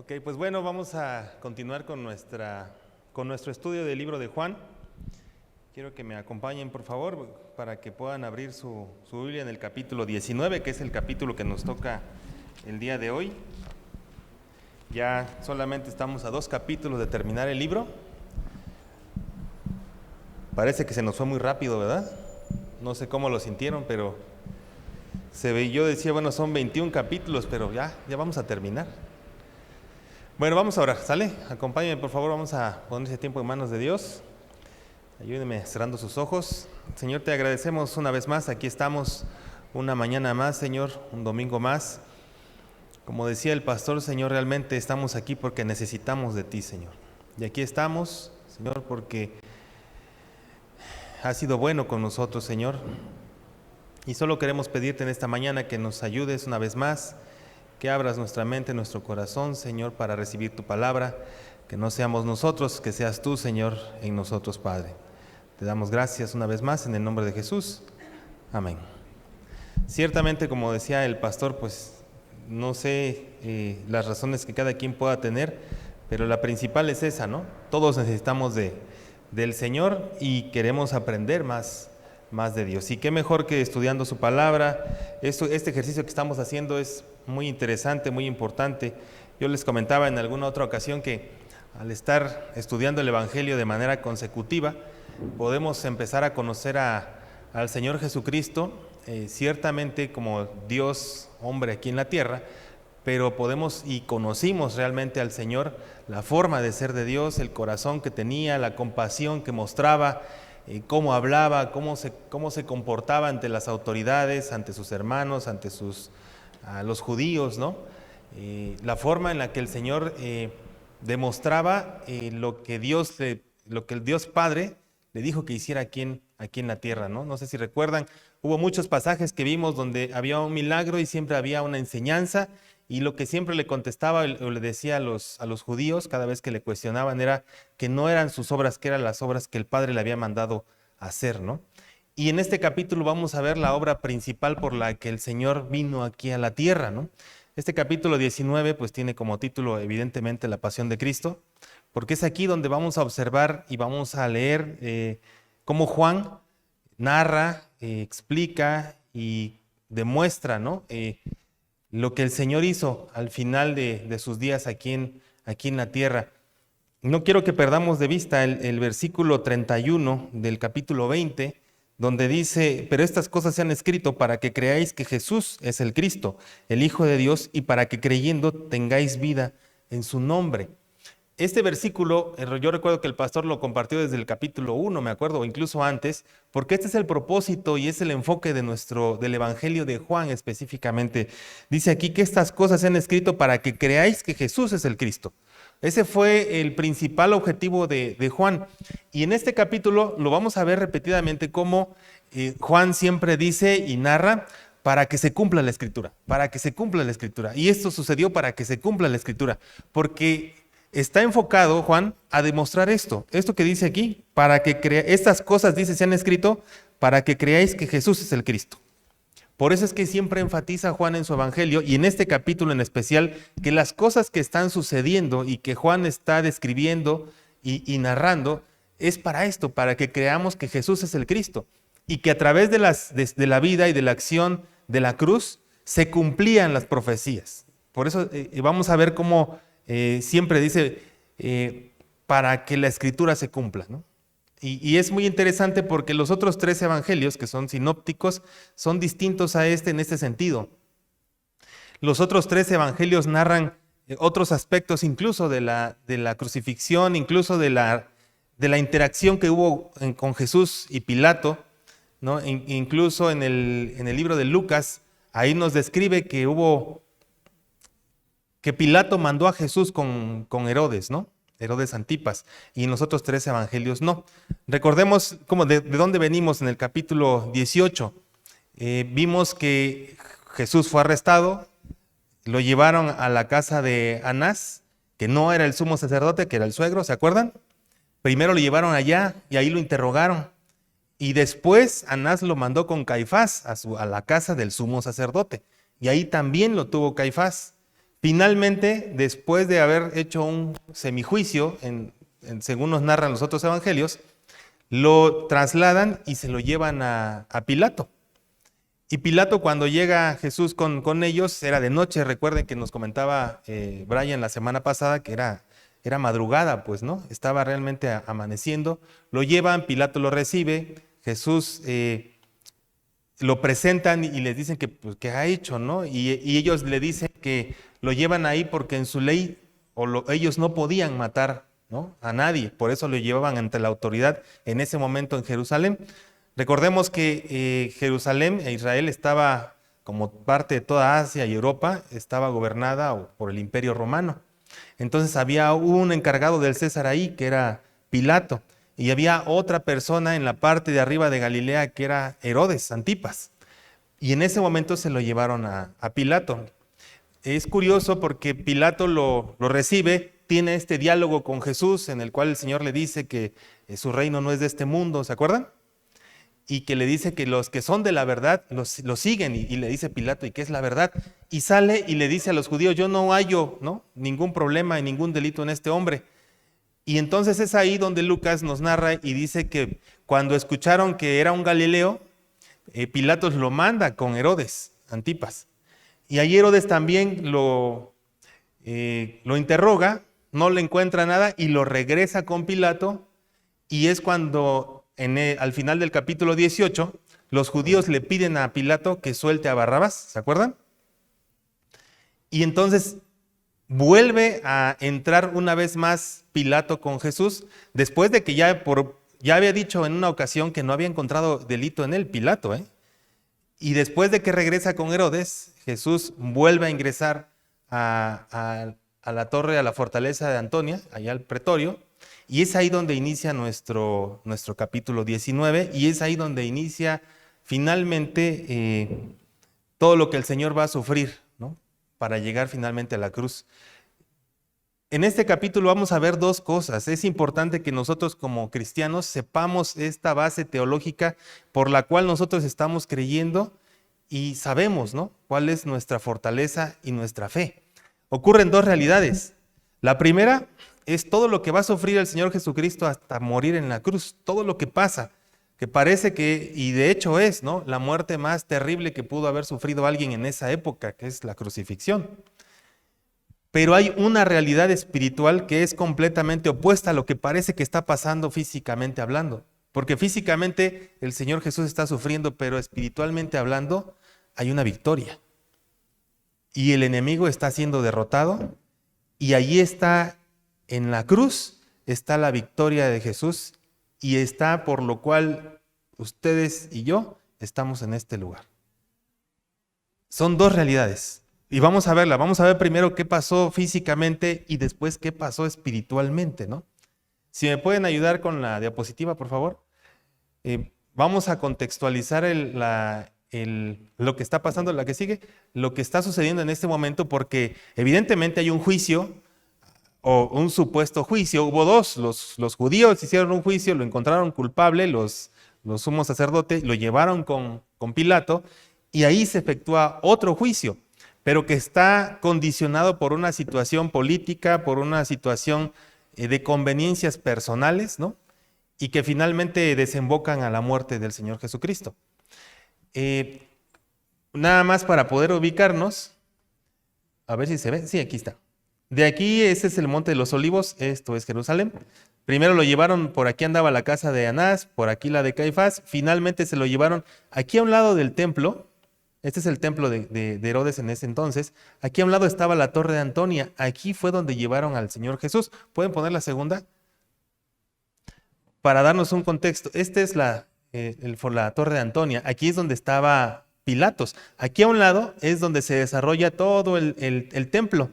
Ok, pues bueno, vamos a continuar con nuestro estudio del libro de Juan. Quiero que me acompañen, por favor, para que puedan abrir su Biblia en el capítulo 19, que es el capítulo que nos toca el día de hoy. Ya solamente estamos a 2 capítulos de terminar el libro. Parece que se nos fue muy rápido, ¿verdad? No sé cómo lo sintieron, pero yo decía, bueno, son 21 capítulos, pero ya vamos a terminar. Bueno, vamos a orar, ¿sale? Acompáñenme, por favor, vamos a poner ese tiempo en manos de Dios. Ayúdenme cerrando sus ojos. Señor, te agradecemos una vez más, aquí estamos una mañana más, Señor, un domingo más. Como decía el pastor, Señor, realmente estamos aquí porque necesitamos de ti, Señor. Y aquí estamos, Señor, porque has sido bueno con nosotros, Señor. Y solo queremos pedirte en esta mañana que nos ayudes una vez más, que abras nuestra mente, nuestro corazón, Señor, para recibir tu palabra, que no seamos nosotros, que seas tú, Señor, en nosotros, Padre. Te damos gracias una vez más en el nombre de Jesús. Amén. Ciertamente, como decía el pastor, pues no sé las razones que cada quien pueda tener, pero la principal es esa, ¿no? Todos necesitamos del Señor y queremos aprender más de Dios. Y qué mejor que estudiando su palabra. Este ejercicio que estamos haciendo es muy interesante, muy importante. Yo les comentaba en alguna otra ocasión que al estar estudiando el Evangelio de manera consecutiva, podemos empezar a conocer al Señor Jesucristo, ciertamente como Dios, hombre aquí en la tierra, pero podemos y conocimos realmente al Señor, la forma de ser de Dios, el corazón que tenía, la compasión que mostraba, cómo hablaba, cómo se comportaba ante las autoridades, ante sus hermanos, ante a los judíos, ¿no? La forma en la que el Señor demostraba lo que el Dios Padre le dijo que hiciera aquí en la tierra, ¿no? No sé si recuerdan, hubo muchos pasajes que vimos donde había un milagro y siempre había una enseñanza, y lo que siempre le contestaba o le decía a los judíos cada vez que le cuestionaban era que no eran sus obras, que eran las obras que el Padre le había mandado hacer, ¿no? Y en este capítulo vamos a ver la obra principal por la que el Señor vino aquí a la tierra, ¿no? Este capítulo 19 pues tiene como título evidentemente la Pasión de Cristo, porque es aquí donde vamos a observar y vamos a leer cómo Juan narra, explica y demuestra, ¿no? Lo que el Señor hizo al final de sus días aquí en la tierra. No quiero que perdamos de vista el versículo 31 del capítulo 20, donde dice: pero estas cosas se han escrito para que creáis que Jesús es el Cristo, el Hijo de Dios, y para que creyendo tengáis vida en su nombre. Este versículo, yo recuerdo que el pastor lo compartió desde el capítulo 1, me acuerdo, o incluso antes, porque este es el propósito y es el enfoque del Evangelio de Juan específicamente. Dice aquí que estas cosas se han escrito para que creáis que Jesús es el Cristo. Ese fue el principal objetivo de Juan. Y en este capítulo lo vamos a ver repetidamente cómo Juan siempre dice y narra para que se cumpla la Escritura, para que se cumpla la Escritura. Y esto sucedió para que se cumpla la Escritura, porque está enfocado, Juan, a demostrar esto que dice aquí, para que estas cosas, dice, se han escrito para que creáis que Jesús es el Cristo. Por eso es que siempre enfatiza Juan en su evangelio y en este capítulo en especial que las cosas que están sucediendo y que Juan está describiendo y narrando es para esto, para que creamos que Jesús es el Cristo y que a través de la vida y de la acción de la cruz se cumplían las profecías. Por eso vamos a ver cómo siempre dice para que la Escritura se cumpla, ¿no? Y es muy interesante porque los otros 3 evangelios, que son sinópticos, son distintos a en este sentido. Los otros 3 evangelios narran otros aspectos incluso de la crucifixión, incluso de la interacción que hubo con Jesús y Pilato, ¿no? Incluso en el libro de Lucas, ahí nos describe que Pilato mandó a Jesús con Herodes, ¿no? Herodes Antipas, y en los otros 3 evangelios no. Recordemos de dónde venimos en el capítulo 18. Vimos que Jesús fue arrestado, lo llevaron a la casa de Anás, que no era el sumo sacerdote, que era el suegro, ¿se acuerdan? Primero lo llevaron allá y ahí lo interrogaron. Y después Anás lo mandó con Caifás a la casa del sumo sacerdote, y ahí también lo tuvo Caifás. Finalmente, después de haber hecho un semijuicio, según nos narran los otros evangelios, lo trasladan y se lo llevan a Pilato. Y Pilato, cuando llega Jesús con ellos, era de noche. Recuerden que nos comentaba Brian la semana pasada que era madrugada, pues, ¿no? Estaba realmente amaneciendo. Lo llevan, Pilato lo recibe, Jesús lo presentan y les dicen que, pues, ¿qué ha hecho, no? Y ellos le dicen que lo llevan ahí porque en su ley ellos no podían matar, ¿no?, a nadie. Por eso lo llevaban ante la autoridad en ese momento en Jerusalén. Recordemos que Jerusalén e Israel estaba, como parte de toda Asia y Europa, estaba gobernada por el Imperio Romano. Entonces había un encargado del César ahí, que era Pilato, y había otra persona en la parte de arriba de Galilea, que era Herodes Antipas. Y en ese momento se lo llevaron a Pilato. Es curioso porque Pilato lo recibe, tiene este diálogo con Jesús, en el cual el Señor le dice que su reino no es de este mundo, ¿se acuerdan? Y que le dice que los que son de la verdad los siguen, y le dice Pilato, ¿y qué es la verdad? Y sale y le dice a los judíos, yo no hallo, ¿no?, ningún problema y ningún delito en este hombre. Y entonces es ahí donde Lucas nos narra y dice que cuando escucharon que era un Galileo, Pilato lo manda con Herodes Antipas. Y ahí Herodes también lo interroga, no le encuentra nada y lo regresa con Pilato. Y es cuando al final del capítulo 18, los judíos le piden a Pilato que suelte a Barrabás, ¿se acuerdan? Y entonces vuelve a entrar una vez más Pilato con Jesús, después de que ya había dicho en una ocasión que no había encontrado delito en él, Pilato, Y después de que regresa con Herodes, Jesús vuelve a ingresar a la torre, a la fortaleza de Antonia, allá al pretorio, y es ahí donde inicia nuestro capítulo 19, y es ahí donde inicia finalmente todo lo que el Señor va a sufrir, ¿no?, para llegar finalmente a la cruz. En este capítulo vamos a ver dos cosas. Es importante que nosotros como cristianos sepamos esta base teológica por la cual nosotros estamos creyendo y sabemos, ¿no?, cuál es nuestra fortaleza y nuestra fe. Ocurren dos realidades. La primera es todo lo que va a sufrir el Señor Jesucristo hasta morir en la cruz, todo lo que pasa, que parece que, y de hecho es, ¿no?, la muerte más terrible que pudo haber sufrido alguien en esa época, que es la crucifixión. Pero hay una realidad espiritual que es completamente opuesta a lo que parece que está pasando físicamente hablando. Porque físicamente el Señor Jesús está sufriendo, pero espiritualmente hablando hay una victoria. Y el enemigo está siendo derrotado, y allí está, en la cruz, está la victoria de Jesús, y está por lo cual ustedes y yo estamos en este lugar. Son dos realidades. Y vamos a verla, vamos a ver primero qué pasó físicamente y después qué pasó espiritualmente, ¿no? Si me pueden ayudar con la diapositiva, por favor. Vamos a contextualizar lo que está pasando, la que sigue, lo que está sucediendo en este momento, porque evidentemente hay un juicio o un supuesto juicio. Hubo dos, los judíos hicieron un juicio, lo encontraron culpable, los sumos sacerdotes lo llevaron con Pilato, y ahí se efectúa otro juicio, pero que está condicionado por una situación política, por una situación de conveniencias personales, ¿no?, y que finalmente desembocan a la muerte del Señor Jesucristo. Nada más para poder ubicarnos, a ver si se ve, sí, aquí está. De aquí, ese es el Monte de los Olivos, esto es Jerusalén. Primero lo llevaron, por aquí andaba la casa de Anás, por aquí la de Caifás, finalmente se lo llevaron aquí a un lado del templo. Este es el templo de Herodes en ese entonces. Aquí a un lado estaba la torre de Antonia. Aquí fue donde llevaron al Señor Jesús. ¿Pueden poner la segunda? Para darnos un contexto, esta es la torre de Antonia. Aquí es donde estaba Pilatos. Aquí a un lado es donde se desarrolla todo el templo.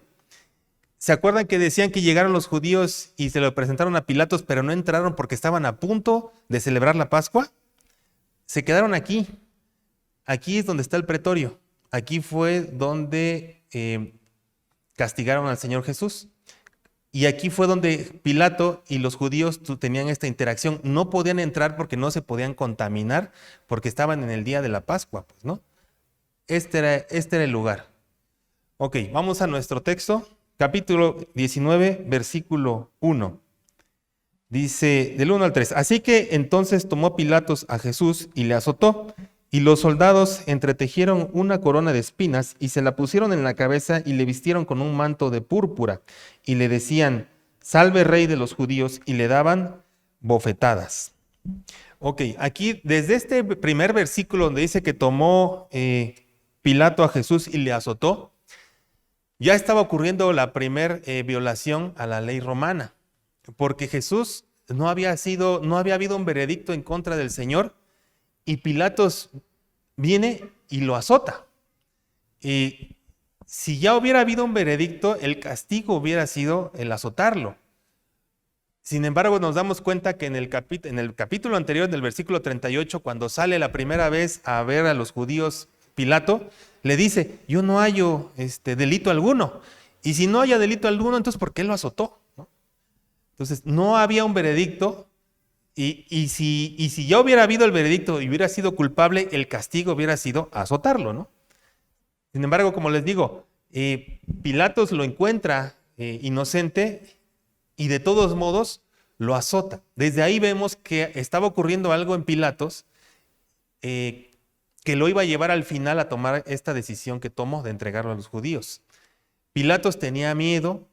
¿Se acuerdan que decían que llegaron los judíos y se lo presentaron a Pilatos, pero no entraron porque estaban a punto de celebrar la Pascua? Se quedaron aquí. Aquí es donde está el pretorio. Aquí fue donde castigaron al Señor Jesús. Y aquí fue donde Pilato y los judíos tenían esta interacción. No podían entrar porque no se podían contaminar, porque estaban en el día de la Pascua, pues, ¿no? Este era el lugar. Ok, vamos a nuestro texto, capítulo 19, versículo 1. Dice del 1 al 3. Así que entonces tomó Pilatos a Jesús y le azotó, y los soldados entretejieron una corona de espinas y se la pusieron en la cabeza y le vistieron con un manto de púrpura y le decían, salve rey de los judíos, y le daban bofetadas. Ok, aquí desde este primer versículo donde dice que tomó Pilato a Jesús y le azotó, ya estaba ocurriendo la primer violación a la ley romana, porque Jesús no había habido un veredicto en contra del Señor y Pilatos viene y lo azota. Y si ya hubiera habido un veredicto, el castigo hubiera sido el azotarlo. Sin embargo, nos damos cuenta que en el capítulo anterior, del versículo 38, cuando sale la primera vez a ver a los judíos Pilato, le dice, yo no hallo delito alguno. Y si no haya delito alguno, entonces ¿por qué lo azotó? ¿No? Entonces, no había un veredicto y si ya hubiera habido el veredicto y hubiera sido culpable, el castigo hubiera sido azotarlo, ¿no? Sin embargo, como les digo, Pilatos lo encuentra inocente y de todos modos lo azota. Desde ahí vemos que estaba ocurriendo algo en Pilatos que lo iba a llevar al final a tomar esta decisión que tomó de entregarlo a los judíos. Pilatos tenía miedo.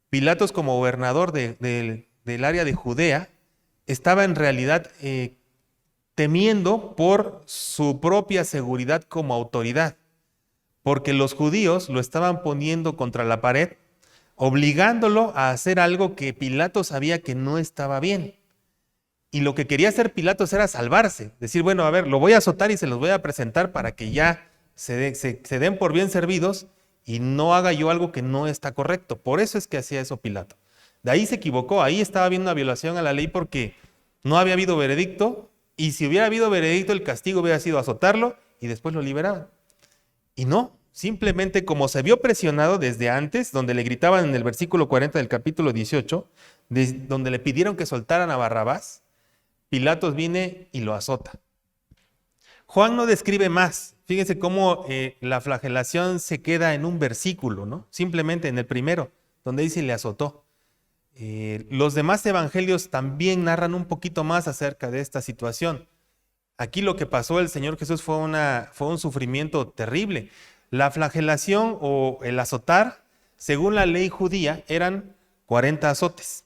Pilatos, como gobernador del área de Judea, estaba en realidad temiendo por su propia seguridad como autoridad, porque los judíos lo estaban poniendo contra la pared, obligándolo a hacer algo que Pilatos sabía que no estaba bien. Y lo que quería hacer Pilatos era salvarse, decir, bueno, a ver, lo voy a azotar y se los voy a presentar para que ya se den por bien servidos y no haga yo algo que no está correcto. Por eso es que hacía eso Pilato. De ahí se equivocó, ahí estaba habiendo una violación a la ley porque no había habido veredicto, y si hubiera habido veredicto, el castigo hubiera sido azotarlo y después lo liberaban. Y no, simplemente como se vio presionado desde antes, donde le gritaban en el versículo 40 del capítulo 18, donde le pidieron que soltaran a Barrabás, Pilatos viene y lo azota. Juan no describe más. Fíjense cómo la flagelación se queda en un versículo, ¿no? Simplemente en el primero, donde dice le azotó. Los demás evangelios también narran un poquito más acerca de esta situación. Aquí lo que pasó el Señor Jesús fue un sufrimiento terrible. La flagelación o el azotar, según la ley judía, eran 40 azotes.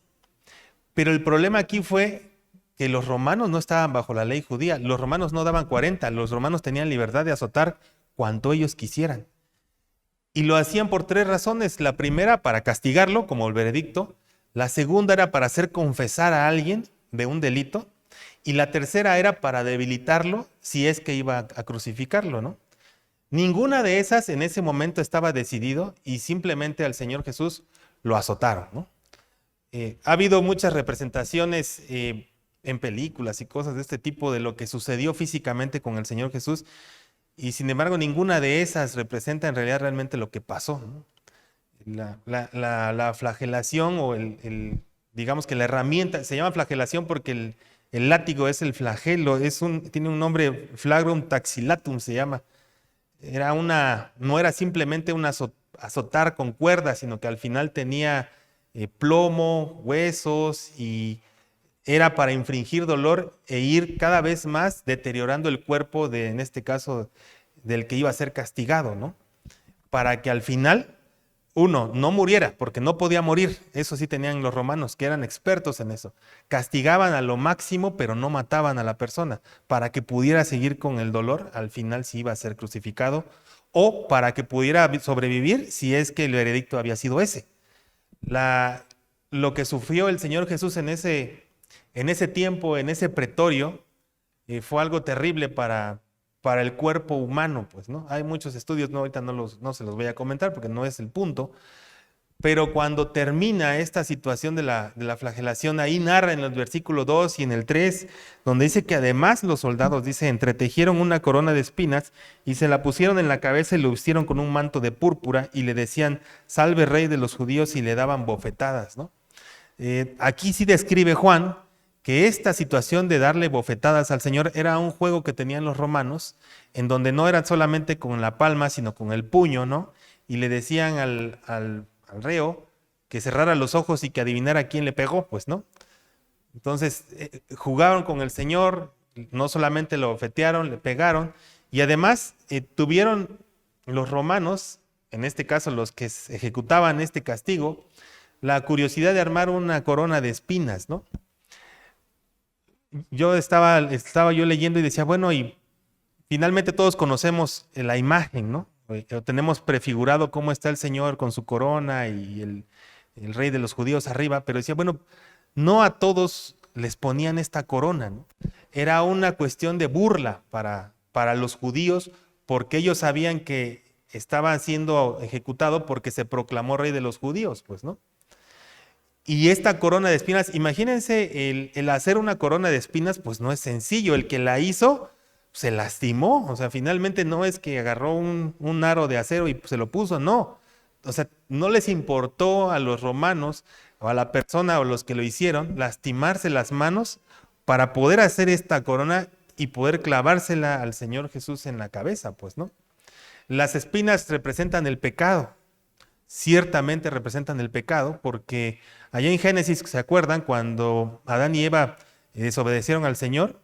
Pero el problema aquí fue que los romanos no estaban bajo la ley judía. Los romanos no daban 40, los romanos tenían libertad de azotar cuanto ellos quisieran. Y lo hacían por 3 razones. La primera, para castigarlo, como el veredicto. La segunda era para hacer confesar a alguien de un delito. Y la tercera era para debilitarlo si es que iba a crucificarlo, ¿no? Ninguna de esas en ese momento estaba decidido y simplemente al Señor Jesús lo azotaron, ¿no? Ha habido muchas representaciones en películas y cosas de este tipo de lo que sucedió físicamente con el Señor Jesús, y sin embargo ninguna de esas representa en realidad realmente lo que pasó, ¿no? La flagelación o digamos que la herramienta, se llama flagelación porque el látigo es el flagelo, tiene un nombre, flagrum taxilatum se llama. No era simplemente un azotar con cuerdas, sino que al final tenía plomo, huesos, y era para infligir dolor e ir cada vez más deteriorando el cuerpo en este caso, del que iba a ser castigado, ¿no? Para que al final, uno, no muriera, porque no podía morir. Eso sí tenían los romanos, que eran expertos en eso. Castigaban a lo máximo, pero no mataban a la persona, para que pudiera seguir con el dolor al final si iba a ser crucificado, o para que pudiera sobrevivir si es que el veredicto había sido ese. Lo que sufrió el Señor Jesús en ese tiempo, en ese pretorio, fue algo terrible para el cuerpo humano, pues, ¿no? Hay muchos estudios, ahorita no se los voy a comentar porque no es el punto, pero cuando termina esta situación de la flagelación, ahí narra en los versículos 2 y en el 3, donde dice que además los soldados, dice, entretejieron una corona de espinas y se la pusieron en la cabeza y lo vistieron con un manto de púrpura y le decían, salve rey de los judíos, y le daban bofetadas, ¿no? Aquí sí describe Juan que esta situación de darle bofetadas al Señor era un juego que tenían los romanos, en donde no era solamente con la palma, sino con el puño, ¿no? y le decían al reo que cerrara los ojos y que adivinara quién le pegó, pues, ¿no? Entonces jugaron con el Señor, no solamente lo ofetearon, le pegaron, y además tuvieron los romanos, en este caso los que ejecutaban este castigo, la curiosidad de armar una corona de espinas, ¿no? Yo estaba yo leyendo y decía, bueno, y finalmente todos conocemos la imagen, ¿no? O tenemos prefigurado cómo está el Señor con su corona y el rey de los judíos arriba, pero decía, bueno, no a todos les ponían esta corona, ¿no? Era una cuestión de burla para los judíos, porque ellos sabían que estaba siendo ejecutado porque se proclamó rey de los judíos, pues, ¿no? Y esta corona de espinas, imagínense, el hacer una corona de espinas, pues no es sencillo. El que la hizo se lastimó, o sea, finalmente no es que agarró un aro de acero y se lo puso, no. O sea, no les importó a los romanos o a la persona o los que lo hicieron lastimarse las manos para poder hacer esta corona y poder clavársela al Señor Jesús en la cabeza, pues, ¿no? Las espinas representan el pecado, ciertamente representan el pecado, porque allá en Génesis, ¿se acuerdan? Cuando Adán y Eva desobedecieron al Señor,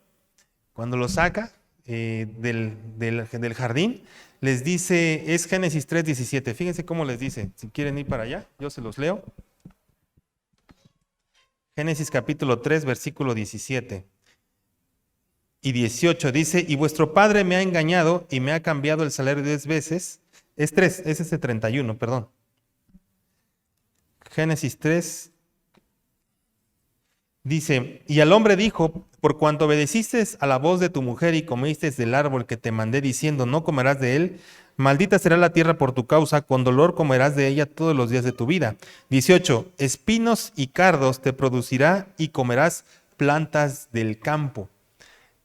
cuando los saca del jardín, les dice, es Génesis 3:17, fíjense cómo les dice, si quieren ir para allá, yo se los leo. Génesis capítulo 3, versículo 17 y 18 dice, y vuestro padre me ha engañado y me ha cambiado el salario 10 veces, es 3, es ese 31, perdón. Génesis 3 dice, y al hombre dijo, por cuanto obedeciste a la voz de tu mujer y comiste del árbol que te mandé diciendo, no comerás de él, maldita será la tierra por tu causa, con dolor comerás de ella todos los días de tu vida. 18, espinos y cardos te producirá y comerás plantas del campo.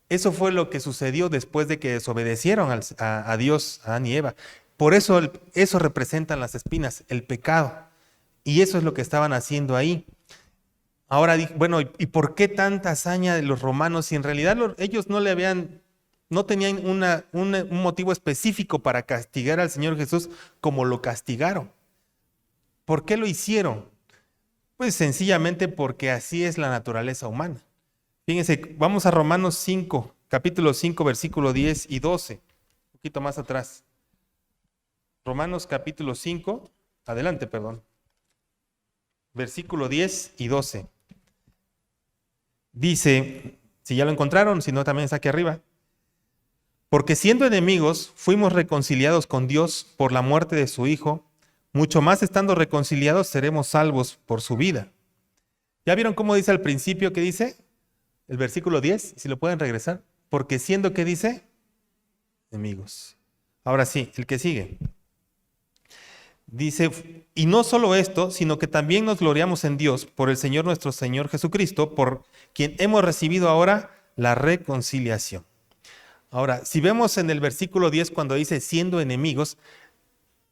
Eso fue lo que sucedió después de que desobedecieron a Dios, a Adán y Eva. Por eso eso representan las espinas, el pecado. Y eso es lo que estaban haciendo ahí. Ahora, bueno, ¿y por qué tanta hazaña de los romanos si en realidad ellos no tenían un motivo específico para castigar al Señor Jesús como lo castigaron? ¿Por qué lo hicieron? Pues sencillamente porque así es la naturaleza humana. Fíjense, vamos a Romanos 5, capítulo 5, versículo 10 y 12, un poquito más atrás. Romanos capítulo 5, adelante, perdón. Versículo 10 y 12. Dice, si ya lo encontraron, si no también está aquí arriba. Porque siendo enemigos, fuimos reconciliados con Dios por la muerte de su Hijo, mucho más estando reconciliados seremos salvos por su vida. ¿Ya vieron cómo dice al principio que dice? El versículo 10, si lo pueden regresar. Porque siendo, ¿qué dice? Enemigos. Ahora sí, el que sigue. Dice, y no solo esto, sino que también nos gloriamos en Dios por el Señor nuestro Señor Jesucristo, por quien hemos recibido ahora la reconciliación. Ahora, si vemos en el versículo 10 cuando dice siendo enemigos,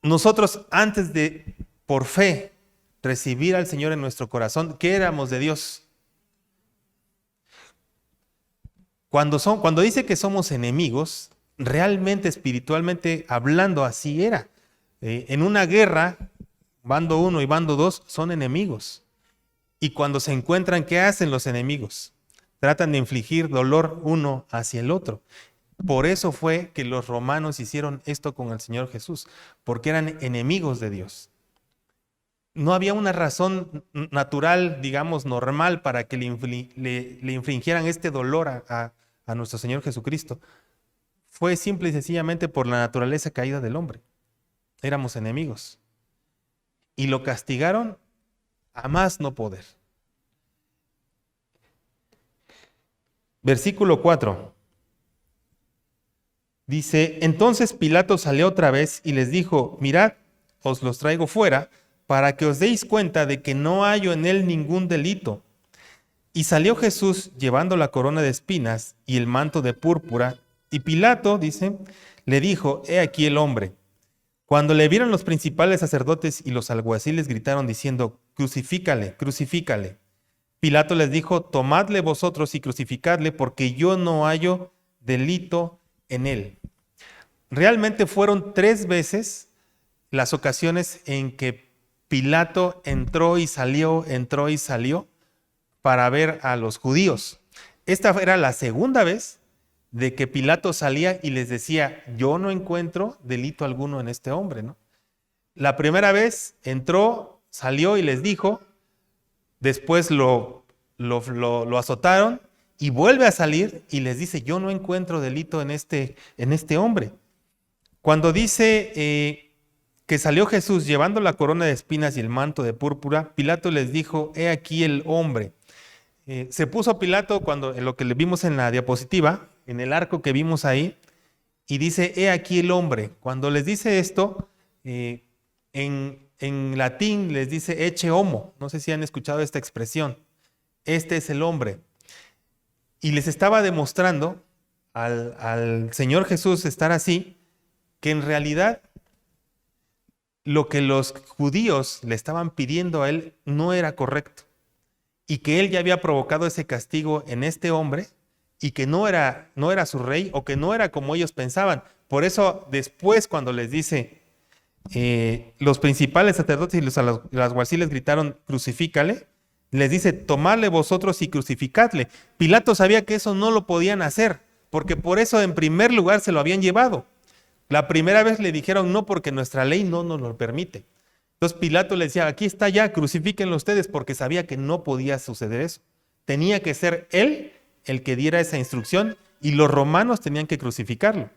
nosotros antes de, por fe, recibir al Señor en nuestro corazón, ¿qué éramos de Dios? Cuando dice que somos enemigos, realmente espiritualmente hablando así era. En una guerra, bando 1 y bando 2 son enemigos. Y cuando se encuentran, ¿qué hacen los enemigos? Tratan de infligir dolor uno hacia el otro. Por eso fue que los romanos hicieron esto con el Señor Jesús, porque eran enemigos de Dios. No había una razón natural, digamos, normal para que le infringieran este dolor a nuestro Señor Jesucristo. Fue simple y sencillamente por la naturaleza caída del hombre. Éramos enemigos. Y lo castigaron a más no poder. Versículo 4. Dice, entonces Pilato salió otra vez y les dijo, mirad, os los traigo fuera para que os deis cuenta de que no hallo en él ningún delito. Y salió Jesús llevando la corona de espinas y el manto de púrpura. Y Pilato, dice, le dijo, he aquí el hombre. Cuando le vieron los principales sacerdotes y los alguaciles gritaron diciendo, crucifícale, crucifícale. Pilato les dijo, tomadle vosotros y crucificadle porque yo no hallo delito en él. Realmente fueron 3 veces las ocasiones en que Pilato entró y salió para ver a los judíos. Esta era la segunda vez de que Pilato salía y les decía, yo no encuentro delito alguno en este hombre, ¿no? La primera vez entró, salió y les dijo, después lo azotaron y vuelve a salir y les dice, yo no encuentro delito en este hombre. Cuando dice que salió Jesús llevando la corona de espinas y el manto de púrpura, Pilato les dijo, he aquí el hombre. Se puso Pilato cuando en lo que le vimos en la diapositiva, en el arco que vimos ahí, y dice, he aquí el hombre. Cuando les dice esto, en latín les dice ecce homo. No sé si han escuchado esta expresión. Este es el hombre. Y les estaba demostrando al Señor Jesús estar así, que en realidad lo que los judíos le estaban pidiendo a él no era correcto. Y que él ya había provocado ese castigo en este hombre y que no era su rey o que no era como ellos pensaban. Por eso después cuando les dice, los principales sacerdotes y los alguaciles gritaron, crucifícale, les dice, tomadle vosotros y crucificadle. Pilato sabía que eso no lo podían hacer, porque por eso en primer lugar se lo habían llevado. La primera vez le dijeron no, porque nuestra ley no nos lo permite. Entonces Pilato le decía, aquí está ya, crucifíquenlo ustedes, porque sabía que no podía suceder eso. Tenía que ser él el que diera esa instrucción y los romanos tenían que crucificarlo.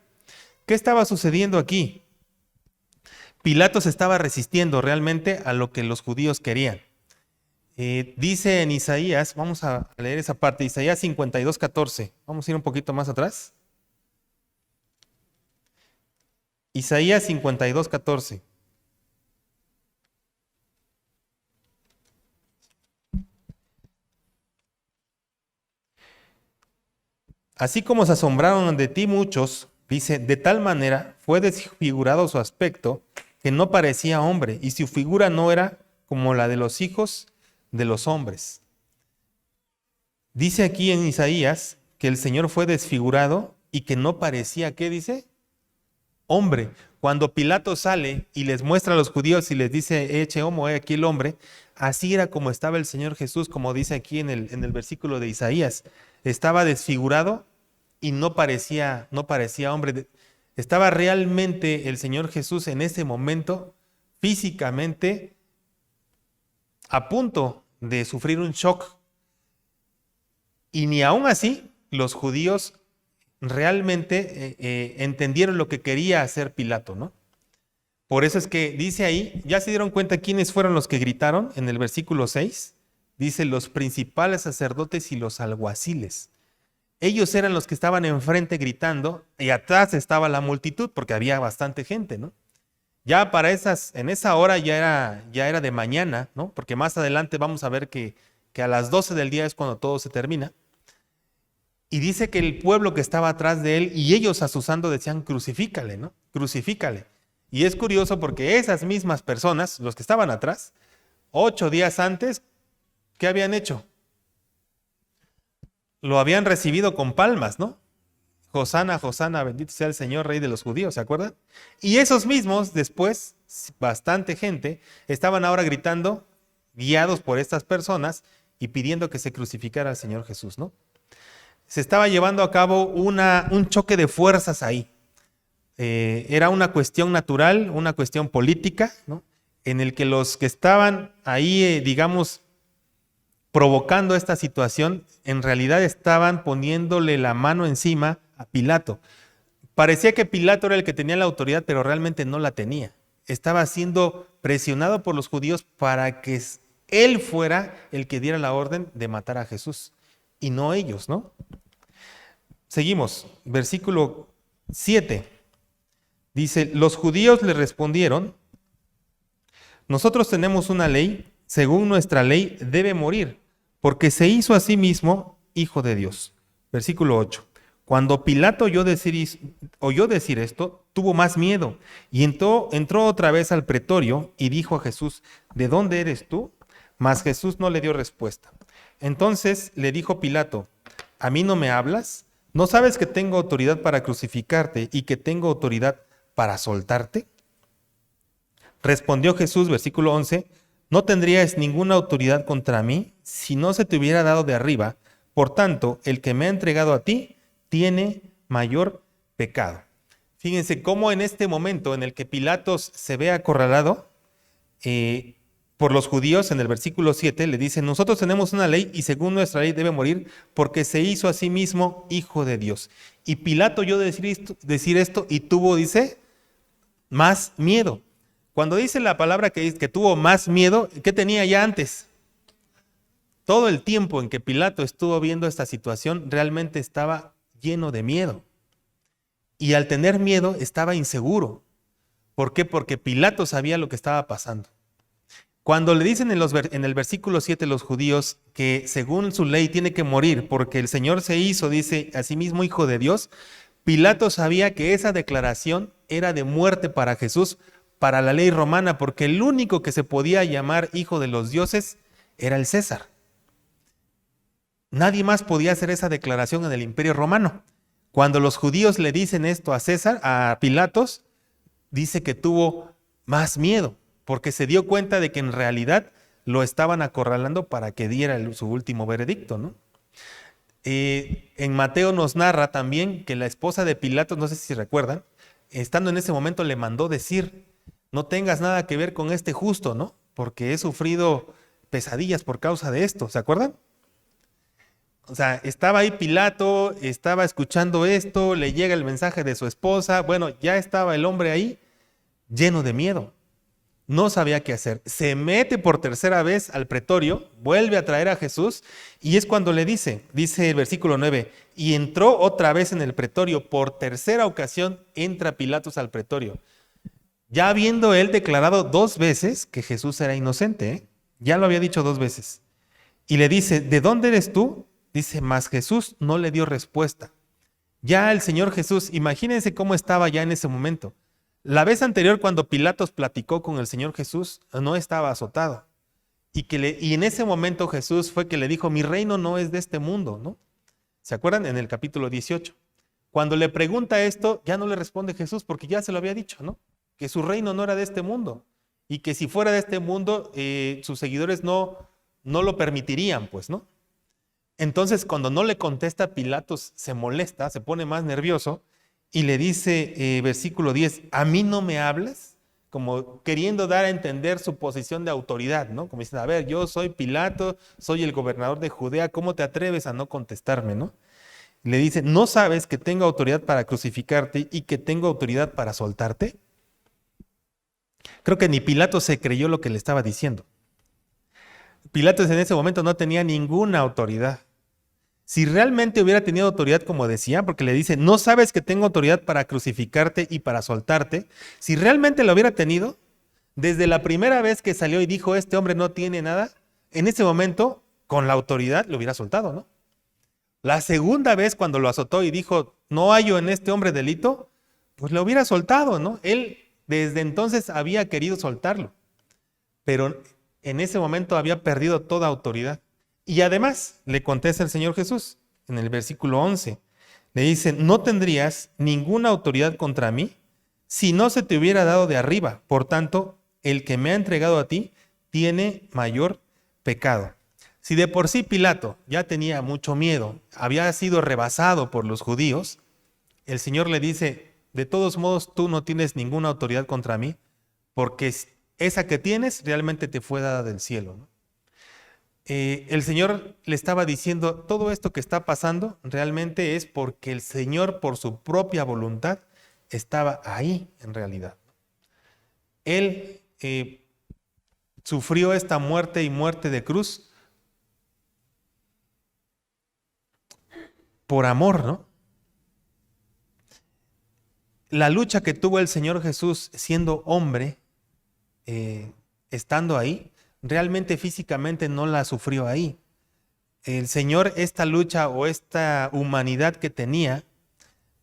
¿Qué estaba sucediendo aquí? Pilato se estaba resistiendo realmente a lo que los judíos querían. Dice en Isaías, vamos a leer esa parte, Isaías 52:14. Vamos a ir un poquito más atrás. Isaías 52:14. Así como se asombraron de ti muchos, dice, de tal manera fue desfigurado su aspecto que no parecía hombre, y su figura no era como la de los hijos de los hombres. Dice aquí en Isaías que el Señor fue desfigurado y que no parecía, ¿qué dice? Hombre. Cuando Pilato sale y les muestra a los judíos y les dice, eche homo, aquí el hombre, así era como estaba el Señor Jesús, como dice aquí en el versículo de Isaías. Estaba desfigurado y no parecía hombre. Estaba realmente el Señor Jesús en ese momento físicamente a punto de sufrir un shock. Y ni aún así los judíos realmente entendieron lo que quería hacer Pilato, ¿no? Por eso es que dice ahí, ¿ya se dieron cuenta quiénes fueron los que gritaron en el versículo 6? Dice los principales sacerdotes y los alguaciles. Ellos eran los que estaban enfrente gritando y atrás estaba la multitud porque había bastante gente, ¿no? Ya en esa hora ya era de mañana, ¿no? Porque más adelante vamos a ver que a las 12 del día es cuando todo se termina. Y dice que el pueblo que estaba atrás de él y ellos azuzando decían, crucifícale, ¿no? Crucifícale. Y es curioso porque esas mismas personas, los que estaban atrás, 8 días antes, ¿qué habían hecho? Lo habían recibido con palmas, ¿no? Hosana, Hosana, bendito sea el Señor, Rey de los judíos, ¿se acuerdan? Y esos mismos, después, bastante gente, estaban ahora gritando, guiados por estas personas y pidiendo que se crucificara al Señor Jesús, ¿no? Se estaba llevando a cabo un choque de fuerzas ahí. Era una cuestión natural, una cuestión política, ¿no? En el que los que estaban ahí, digamos, provocando esta situación, en realidad estaban poniéndole la mano encima a Pilato. Parecía que Pilato era el que tenía la autoridad, pero realmente no la tenía. Estaba siendo presionado por los judíos para que él fuera el que diera la orden de matar a Jesús, y no ellos, ¿no? Seguimos, versículo 7. Dice, los judíos le respondieron, nosotros tenemos una ley, según nuestra ley debe morir, porque se hizo a sí mismo hijo de Dios. Versículo 8. Cuando Pilato oyó decir esto, tuvo más miedo y entró otra vez al pretorio y dijo a Jesús, ¿de dónde eres tú? Mas Jesús no le dio respuesta. Entonces le dijo Pilato, ¿a mí no me hablas? ¿No sabes que tengo autoridad para crucificarte y que tengo autoridad para soltarte? Respondió Jesús, versículo 11, no tendrías ninguna autoridad contra mí si no se te hubiera dado de arriba. Por tanto, el que me ha entregado a ti tiene mayor pecado. Fíjense cómo en este momento en el que Pilatos se ve acorralado por los judíos, en el versículo 7 le dice, nosotros tenemos una ley y según nuestra ley debe morir porque se hizo a sí mismo hijo de Dios. Y Pilato oyó decir esto y tuvo, dice, más miedo. Cuando dice la palabra que tuvo más miedo, ¿qué tenía ya antes? Todo el tiempo en que Pilato estuvo viendo esta situación, realmente estaba lleno de miedo. Y al tener miedo, estaba inseguro. ¿Por qué? Porque Pilato sabía lo que estaba pasando. Cuando le dicen en el versículo 7 los judíos que según su ley tiene que morir porque el Señor se hizo, dice, a sí mismo hijo de Dios, Pilato sabía que esa declaración era de muerte para Jesús, para la ley romana, porque el único que se podía llamar hijo de los dioses era el César. Nadie más podía hacer esa declaración en el Imperio Romano. Cuando los judíos le dicen esto a César, a Pilatos, dice que tuvo más miedo, porque se dio cuenta de que en realidad lo estaban acorralando para que diera su último veredicto, ¿no? En Mateo nos narra también que la esposa de Pilatos, no sé si recuerdan, estando en ese momento le mandó decir, no tengas nada que ver con este justo, ¿no? Porque he sufrido pesadillas por causa de esto, ¿se acuerdan? O sea, estaba ahí Pilato, estaba escuchando esto, le llega el mensaje de su esposa, bueno, ya estaba el hombre ahí lleno de miedo, no sabía qué hacer, se mete por tercera vez al pretorio, vuelve a traer a Jesús y es cuando le dice el versículo 9, y entró otra vez en el pretorio, por tercera ocasión entra Pilatos al pretorio. Ya habiendo él declarado 2 veces que Jesús era inocente, ya lo había dicho 2 veces. Y le dice, ¿de dónde eres tú? Dice, mas Jesús no le dio respuesta. Ya el Señor Jesús, imagínense cómo estaba ya en ese momento. La vez anterior cuando Pilatos platicó con el Señor Jesús, no estaba azotado. Y en ese momento Jesús fue que le dijo, mi reino no es de este mundo, ¿no? ¿Se acuerdan? En el capítulo 18. Cuando le pregunta esto, ya no le responde Jesús porque ya se lo había dicho, ¿no? Que su reino no era de este mundo y que si fuera de este mundo sus seguidores no lo permitirían, pues, ¿no? Entonces cuando no le contesta, Pilatos se molesta, se pone más nervioso y le dice, versículo 10, ¿a mí no me hablas? Como queriendo dar a entender su posición de autoridad, ¿no? Como diciendo, a ver, yo soy Pilato, soy el gobernador de Judea, ¿cómo te atreves a no contestarme, no? Le dice, ¿no sabes que tengo autoridad para crucificarte y que tengo autoridad para soltarte? Creo que ni Pilato se creyó lo que le estaba diciendo. Pilatos en ese momento no tenía ninguna autoridad. Si realmente hubiera tenido autoridad, como decía, porque le dice, ¿no sabes que tengo autoridad para crucificarte y para soltarte? Si realmente lo hubiera tenido, desde la primera vez que salió y dijo, este hombre no tiene nada, en ese momento, con la autoridad, lo hubiera soltado, ¿no? La segunda vez cuando lo azotó y dijo, no hallo en este hombre delito, pues lo hubiera soltado, ¿no? Él desde entonces había querido soltarlo, pero en ese momento había perdido toda autoridad. Y además le contesta el Señor Jesús en el versículo 11. Le dice, no tendrías ninguna autoridad contra mí si no se te hubiera dado de arriba. Por tanto, el que me ha entregado a ti tiene mayor pecado. Si de por sí Pilato ya tenía mucho miedo, había sido rebasado por los judíos, el Señor le dice, de todos modos tú no tienes ninguna autoridad contra mí, porque esa que tienes realmente te fue dada del cielo, ¿no? El Señor le estaba diciendo, todo esto que está pasando realmente es porque el Señor por su propia voluntad estaba ahí en realidad. Él sufrió esta muerte y muerte de cruz por amor, ¿no? La lucha que tuvo el Señor Jesús siendo hombre, estando ahí, realmente físicamente no la sufrió ahí. El Señor, esta lucha o esta humanidad que tenía,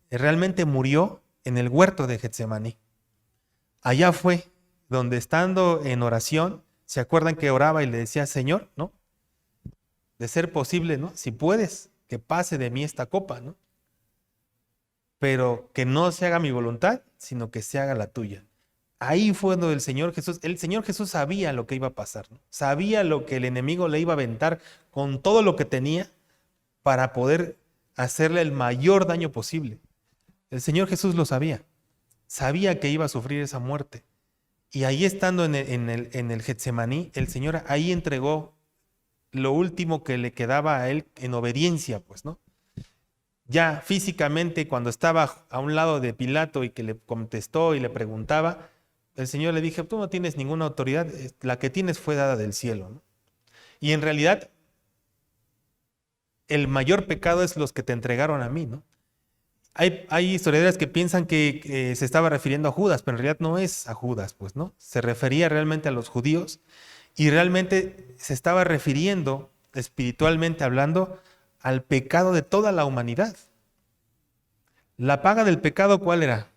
realmente murió en el huerto de Getsemaní. Allá fue donde estando en oración, ¿se acuerdan que oraba y le decía, Señor, ¿no? De ser posible, ¿no? Si puedes, que pase de mí esta copa, ¿no? Pero que no se haga mi voluntad, sino que se haga la tuya. ahí fue donde el Señor Jesús sabía lo que iba a pasar, ¿no? Sabía lo que el enemigo le iba a aventar con todo lo que tenía para poder hacerle el mayor daño posible. El Señor Jesús lo sabía. Sabía que iba a sufrir esa muerte. Y ahí estando en el Getsemaní, el Señor ahí entregó lo último que le quedaba a él en obediencia, pues, ¿no? Ya físicamente, cuando estaba a un lado de Pilato y que le contestó y le preguntaba, el Señor le dije, tú no tienes ninguna autoridad, la que tienes fue dada del cielo, ¿no? Y en realidad, el mayor pecado es los que te entregaron a mí, ¿no? Hay historiadores que piensan que se estaba refiriendo a Judas, pero en realidad no es a Judas, pues, ¿no? Se refería realmente a los judíos y realmente se estaba refiriendo, espiritualmente hablando, al pecado de toda la humanidad. La paga del pecado, ¿cuál era?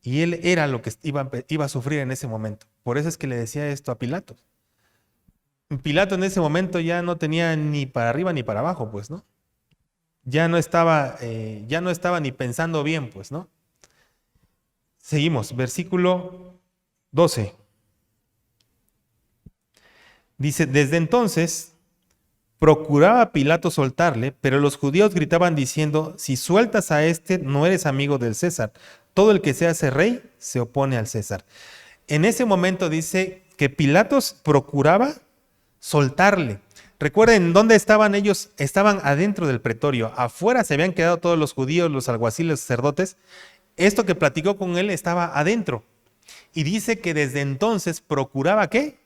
Y él era lo que iba a sufrir en ese momento. Por eso es que le decía esto a Pilato. Pilato en ese momento ya no tenía ni para arriba ni para abajo, pues, ¿no? Ya no estaba ni pensando bien, pues, ¿no? Seguimos, versículo 12. Dice, desde entonces procuraba Pilato soltarle, pero los judíos gritaban diciendo, si sueltas a este, no eres amigo del César. Todo el que se hace rey se opone al César. En ese momento dice que Pilatos procuraba soltarle. Recuerden, ¿dónde estaban ellos? Estaban adentro del pretorio. Afuera se habían quedado todos los judíos, los alguaciles, los sacerdotes. Esto que platicó con él estaba adentro. Y dice que desde entonces procuraba, ¿qué?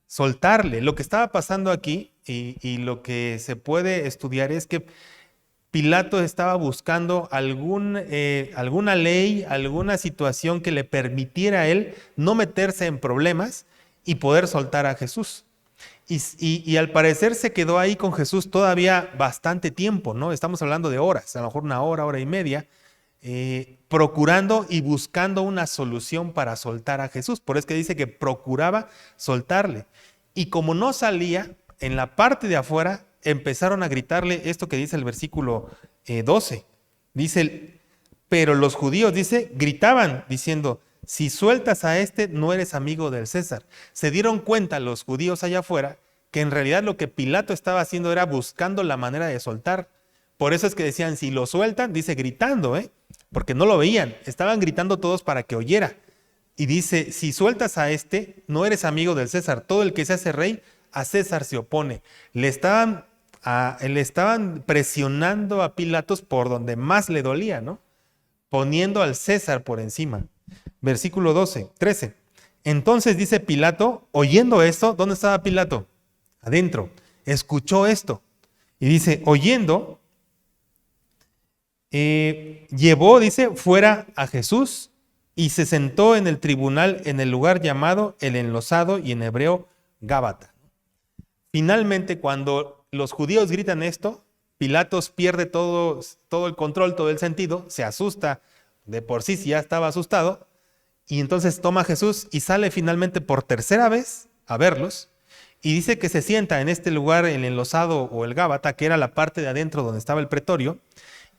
Soltarle. Lo que estaba pasando aquí y lo que se puede estudiar es que Pilato estaba buscando alguna ley, alguna situación que le permitiera a él no meterse en problemas y poder soltar a Jesús. Y al parecer se quedó ahí con Jesús todavía bastante tiempo, ¿no? Estamos hablando de horas, a lo mejor una hora, hora y media, procurando y buscando una solución para soltar a Jesús. Por eso que dice que procuraba soltarle. Y como no salía, en la parte de afuera empezaron a gritarle esto que dice el versículo 12. Dice, pero los judíos, dice, gritaban diciendo, si sueltas a este, no eres amigo del César. Se dieron cuenta los judíos allá afuera que en realidad lo que Pilato estaba haciendo era buscando la manera de soltar. Por eso es que decían, si lo sueltan, dice gritando, porque no lo veían. Estaban gritando todos para que oyera. Y dice, si sueltas a este, no eres amigo del César. Todo el que se hace rey, a César se opone. Le estaban presionando a Pilatos por donde más le dolía, ¿no? Poniendo al César por encima. Versículo 13. Entonces dice Pilato, oyendo esto, ¿dónde estaba Pilato? Adentro. Escuchó esto. Y dice, oyendo, llevó, dice, fuera a Jesús y se sentó en el tribunal en el lugar llamado el Enlosado y en hebreo Gábata. Finalmente, cuando los judíos gritan esto, Pilatos pierde todo el control, todo el sentido, se asusta, de por sí ya estaba asustado, y entonces toma a Jesús y sale finalmente por tercera vez a verlos, y dice que se sienta en este lugar, el Enlosado o el Gábata, que era la parte de adentro donde estaba el pretorio,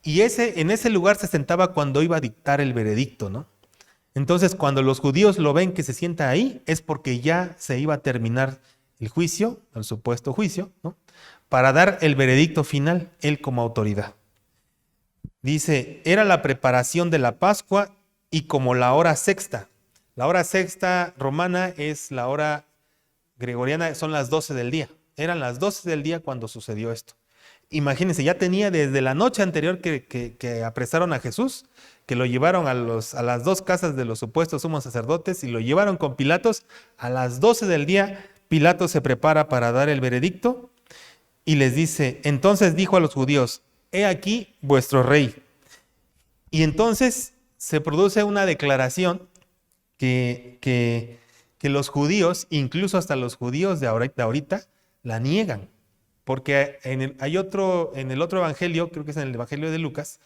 y en ese lugar se sentaba cuando iba a dictar el veredicto, ¿no? Entonces, cuando los judíos lo ven que se sienta ahí, es porque ya se iba a terminar el juicio, el supuesto juicio, ¿no? Para dar el veredicto final, él como autoridad. Dice, era la preparación de la Pascua y como la hora sexta. La hora sexta romana es la hora gregoriana, son las 12 del día. Eran las 12 del día cuando sucedió esto. Imagínense, ya tenía desde la noche anterior que apresaron a Jesús, que lo llevaron a las dos casas de los supuestos sumos sacerdotes y lo llevaron con Pilatos. A las 12 del día, Pilato se prepara para dar el veredicto y les dice, entonces dijo a los judíos, he aquí vuestro rey. Y entonces se produce una declaración que los judíos, incluso hasta los judíos de ahorita, la niegan. Porque en el otro evangelio, creo que es en el evangelio de Lucas,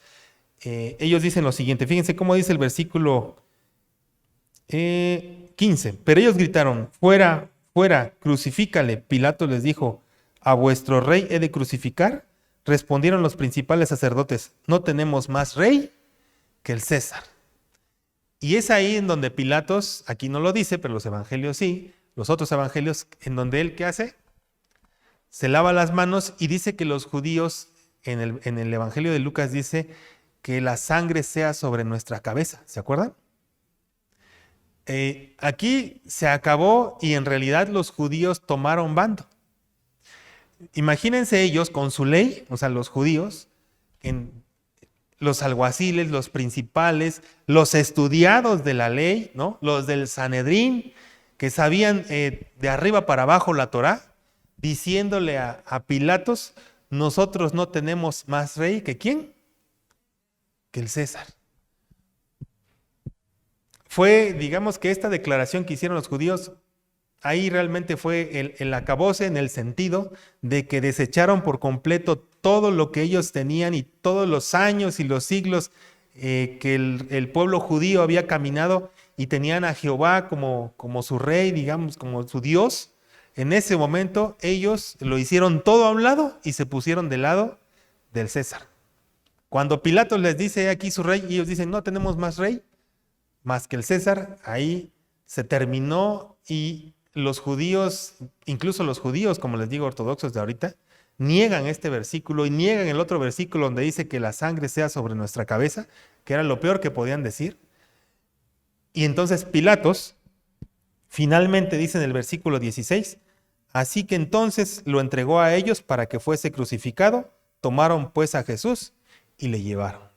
ellos dicen lo siguiente, fíjense cómo dice el versículo 15. Pero ellos gritaron, fuera, fuera, crucifícale. Pilato les dijo, ¿a vuestro rey he de crucificar? Respondieron los principales sacerdotes, no tenemos más rey que el César. Y es ahí en donde Pilatos, aquí no lo dice, pero los evangelios sí, los otros evangelios, en donde él, ¿qué hace? Se lava las manos y dice que los judíos, en el evangelio de Lucas dice que la sangre sea sobre nuestra cabeza, ¿se acuerdan? Aquí se acabó y en realidad los judíos tomaron bando. Imagínense ellos con su ley, o sea, los judíos, los alguaciles, los principales, los estudiados de la ley, ¿no? Los del Sanedrín, que sabían de arriba para abajo la Torá, diciéndole a Pilatos, nosotros no tenemos más rey que ¿quién? Que el César. Fue, digamos que esta declaración que hicieron los judíos, ahí realmente fue el acabose en el sentido de que desecharon por completo todo lo que ellos tenían y todos los años y los siglos que el pueblo judío había caminado y tenían a Jehová como su rey, digamos, como su Dios. En ese momento ellos lo hicieron todo a un lado y se pusieron del lado del César. Cuando Pilatos les dice aquí su rey y ellos dicen no tenemos más rey más que el César, ahí se terminó y los judíos, incluso los judíos, como les digo, ortodoxos de ahorita, niegan este versículo y niegan el otro versículo donde dice que la sangre sea sobre nuestra cabeza, que era lo peor que podían decir. Y entonces Pilatos finalmente dice en el versículo 16, así que entonces lo entregó a ellos para que fuese crucificado, tomaron pues a Jesús y le llevaron.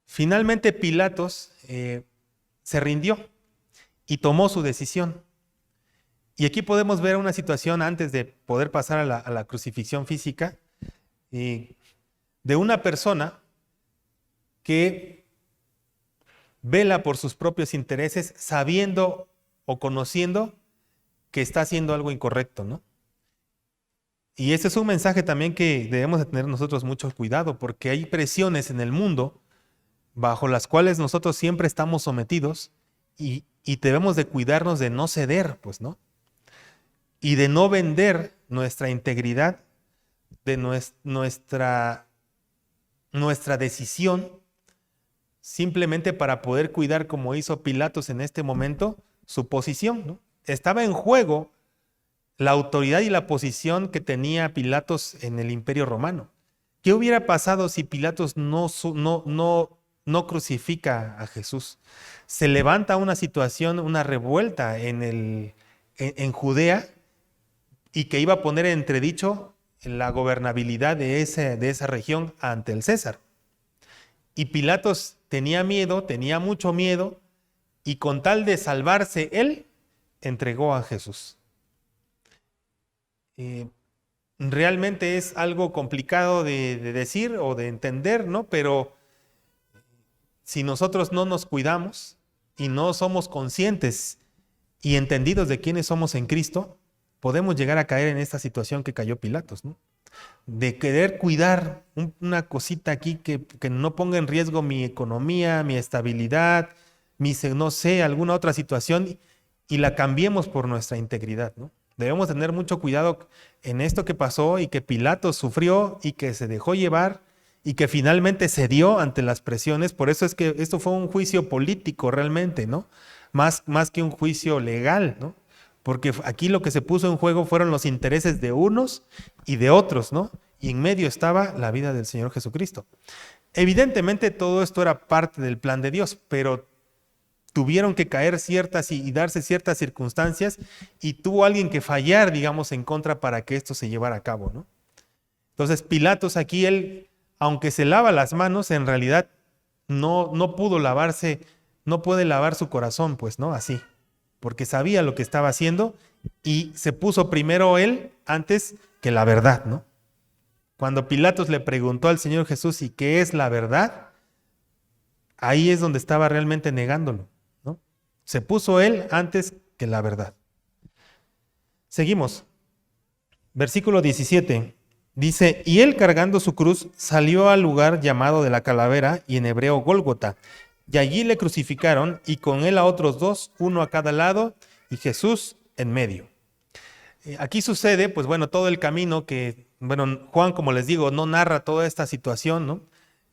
Finalmente Pilatos se rindió y tomó su decisión. Y aquí podemos ver una situación antes de poder pasar a la crucifixión física de una persona que vela por sus propios intereses sabiendo o conociendo que está haciendo algo incorrecto, ¿no? Y ese es un mensaje también que debemos de tener nosotros mucho cuidado porque hay presiones en el mundo bajo las cuales nosotros siempre estamos sometidos y debemos de cuidarnos de no ceder, pues, ¿no? Y de no vender nuestra integridad, de nuestra decisión, simplemente para poder cuidar, como hizo Pilatos en este momento, su posición, ¿no? Estaba en juego la autoridad y la posición que tenía Pilatos en el Imperio Romano. ¿Qué hubiera pasado si Pilatos no crucifica a Jesús? Se levanta una situación, una revuelta en Judea y que iba a poner en entredicho la gobernabilidad de esa región ante el César. Y Pilatos tenía miedo, tenía mucho miedo, y con tal de salvarse él, entregó a Jesús. Realmente es algo complicado de decir o de entender, ¿no? Pero si nosotros no nos cuidamos y no somos conscientes y entendidos de quiénes somos en Cristo, podemos llegar a caer en esta situación que cayó Pilatos, ¿no? De querer cuidar una cosita aquí que no ponga en riesgo mi economía, mi estabilidad, no sé, alguna otra situación y la cambiemos por nuestra integridad, ¿no? Debemos tener mucho cuidado en esto que pasó y que Pilatos sufrió y que se dejó llevar y que finalmente cedió ante las presiones. Por eso es que esto fue un juicio político realmente, ¿no? Más que un juicio legal, ¿no? Porque aquí lo que se puso en juego fueron los intereses de unos y de otros, ¿no? Y en medio estaba la vida del Señor Jesucristo. Evidentemente todo esto era parte del plan de Dios, pero tuvieron que caer ciertas y darse ciertas circunstancias y tuvo alguien que fallar, digamos, en contra para que esto se llevara a cabo, ¿no? Entonces Pilatos aquí, él, aunque se lava las manos, en realidad no pudo lavarse, no puede lavar su corazón, pues, ¿no? Así, porque sabía lo que estaba haciendo y se puso primero él antes que la verdad, ¿no? Cuando Pilatos le preguntó al Señor Jesús, ¿y qué es la verdad? Ahí es donde estaba realmente negándolo, ¿no? Se puso él antes que la verdad. Seguimos. Versículo 17. Dice, y él cargando su cruz salió al lugar llamado de la calavera y en hebreo Gólgota. Y allí le crucificaron y con él a otros dos, uno a cada lado y Jesús en medio. Aquí sucede, pues bueno, todo el camino que, bueno, Juan, como les digo, no narra toda esta situación, ¿no?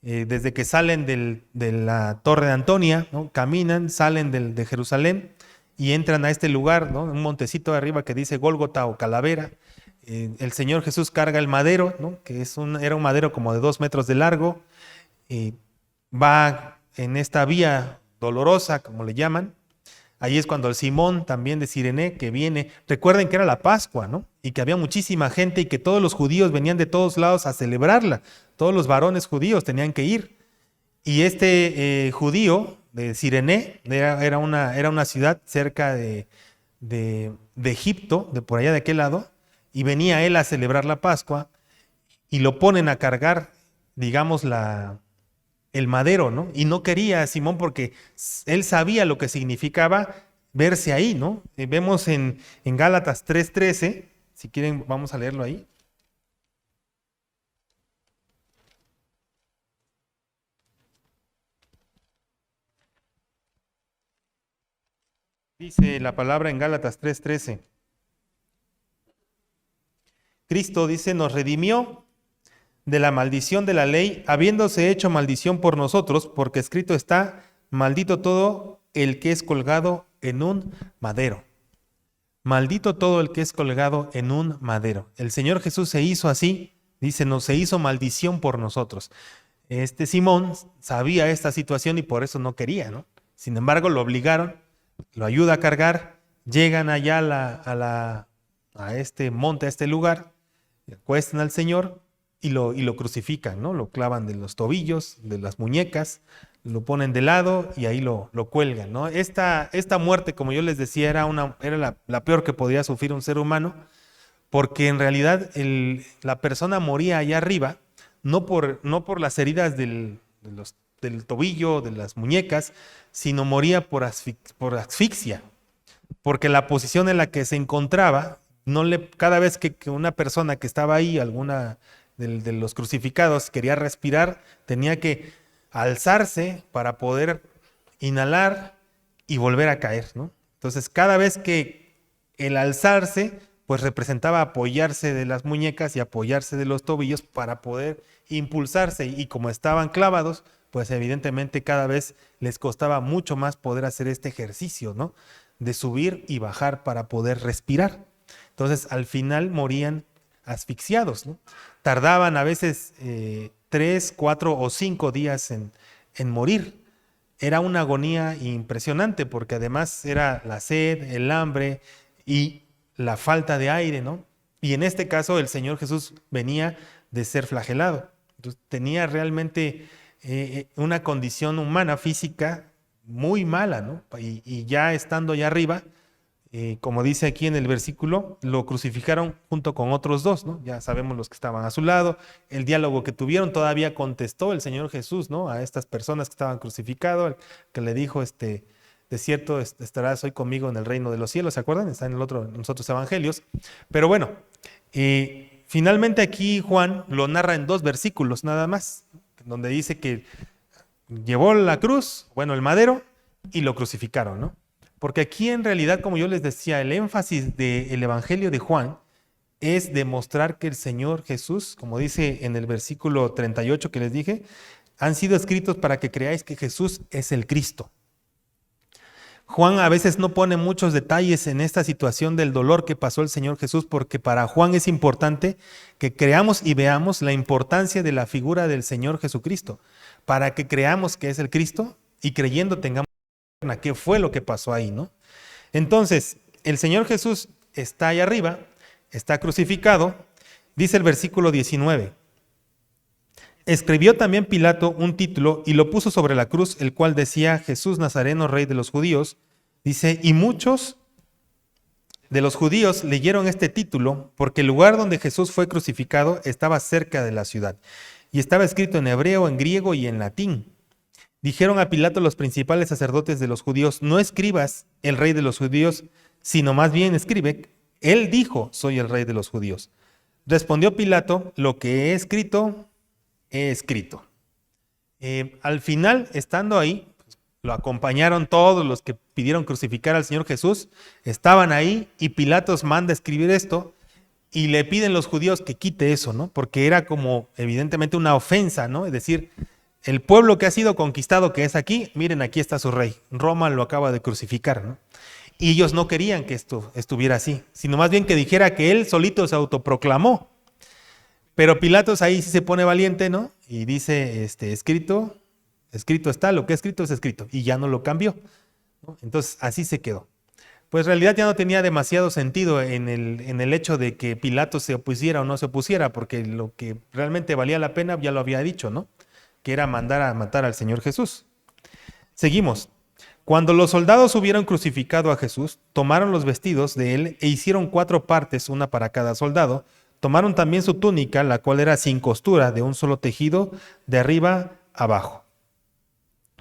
desde que salen de la Torre de Antonia, ¿no? Caminan, salen de Jerusalén y entran a este lugar, ¿no? Un montecito de arriba que dice Gólgota o Calavera. El Señor Jesús carga el madero, ¿no? Que era un madero como de 2 metros de largo. Va en esta vía dolorosa, como le llaman. Ahí es cuando el Simón también de Cirene que viene. Recuerden que era la Pascua, ¿no? Y que había muchísima gente y que todos los judíos venían de todos lados a celebrarla. Todos los varones judíos tenían que ir. Y este judío de Cirene era una ciudad cerca de Egipto, de por allá de aquel lado, y venía él a celebrar la Pascua y lo ponen a cargar, digamos, el madero, ¿no? Y no quería a Simón porque él sabía lo que significaba verse ahí, ¿no? Vemos en Gálatas 3:13, si quieren vamos a leerlo ahí. Dice la palabra en Gálatas 3:13. Cristo dice, nos redimió de la maldición de la ley, habiéndose hecho maldición por nosotros, porque escrito está, maldito todo el que es colgado en un madero. Maldito todo el que es colgado en un madero. El Señor Jesús se hizo así, dice, se hizo maldición por nosotros. Este Simón sabía esta situación y por eso no quería, ¿no? Sin embargo, lo obligaron, lo ayuda a cargar, llegan allá a este monte, a este lugar, acuestan al Señor y lo crucifican, ¿no? Lo clavan de los tobillos, de las muñecas, lo ponen de lado y ahí lo cuelgan, ¿no? Esta muerte, como yo les decía, era la peor que podía sufrir un ser humano, porque en realidad la persona moría allá arriba, no por las heridas del tobillo, de las muñecas, sino moría por asfixia, porque la posición en la que se encontraba, cada vez que una persona que estaba ahí, alguna de los crucificados, quería respirar, tenía que alzarse para poder inhalar y volver a caer, ¿no? Entonces, cada vez que el alzarse, pues representaba apoyarse de las muñecas y apoyarse de los tobillos para poder impulsarse. Y como estaban clavados, pues evidentemente cada vez les costaba mucho más poder hacer este ejercicio, ¿no? De subir y bajar para poder respirar. Entonces, al final morían asfixiados, ¿no? Tardaban a veces 3, 4 o 5 días en morir. Era una agonía impresionante porque además era la sed, el hambre y la falta de aire, ¿no? Y en este caso el Señor Jesús venía de ser flagelado. Entonces, tenía realmente una condición humana, física, muy mala, ¿no? Y ya estando allá arriba, como dice aquí en el versículo, lo crucificaron junto con otros 2, ¿no? Ya sabemos los que estaban a su lado, el diálogo que tuvieron, todavía contestó el Señor Jesús, ¿no? A estas personas que estaban crucificadas, que le dijo, de cierto estarás hoy conmigo en el reino de los cielos, ¿se acuerdan? Está en los otros evangelios. Pero bueno, finalmente aquí Juan lo narra en 2 versículos nada más, donde dice que llevó la cruz, bueno, el madero, y lo crucificaron, ¿no? Porque aquí en realidad, como yo les decía, el énfasis del Evangelio de Juan es demostrar que el Señor Jesús, como dice en el versículo 38 que les dije, han sido escritos para que creáis que Jesús es el Cristo. Juan a veces no pone muchos detalles en esta situación del dolor que pasó el Señor Jesús, porque para Juan es importante que creamos y veamos la importancia de la figura del Señor Jesucristo, para que creamos que es el Cristo y creyendo tengamos qué fue lo que pasó ahí, ¿no? Entonces, el Señor Jesús está ahí arriba, está crucificado, dice el versículo 19. Escribió también Pilato un título y lo puso sobre la cruz, el cual decía Jesús Nazareno, Rey de los Judíos. Dice, y muchos de los judíos leyeron este título porque el lugar donde Jesús fue crucificado estaba cerca de la ciudad y estaba escrito en hebreo, en griego y en latín. Dijeron a Pilato los principales sacerdotes de los judíos, no escribas el Rey de los Judíos, sino más bien escribe, él dijo, soy el Rey de los Judíos. Respondió Pilato, lo que he escrito, he escrito. Al final, estando ahí, lo acompañaron todos los que pidieron crucificar al Señor Jesús, estaban ahí y Pilato manda escribir esto y le piden los judíos que quite eso, ¿no? Porque era como evidentemente una ofensa, ¿no? Es decir, el pueblo que ha sido conquistado, que es aquí, miren, aquí está su rey. Roma lo acaba de crucificar, ¿no? Y ellos no querían que esto estuviera así, sino más bien que dijera que él solito se autoproclamó. Pero Pilatos ahí sí se pone valiente, ¿no? Y dice, escrito está, lo que escrito es escrito. Y ya no lo cambió, ¿no? Entonces así se quedó. Pues en realidad ya no tenía demasiado sentido en el hecho de que Pilatos se opusiera o no se opusiera, porque lo que realmente valía la pena ya lo había dicho, ¿no? Que era mandar a matar al Señor Jesús. Seguimos. Cuando los soldados hubieron crucificado a Jesús, tomaron los vestidos de él e hicieron 4 partes, una para cada soldado. Tomaron también su túnica, la cual era sin costura, de un solo tejido, de arriba abajo.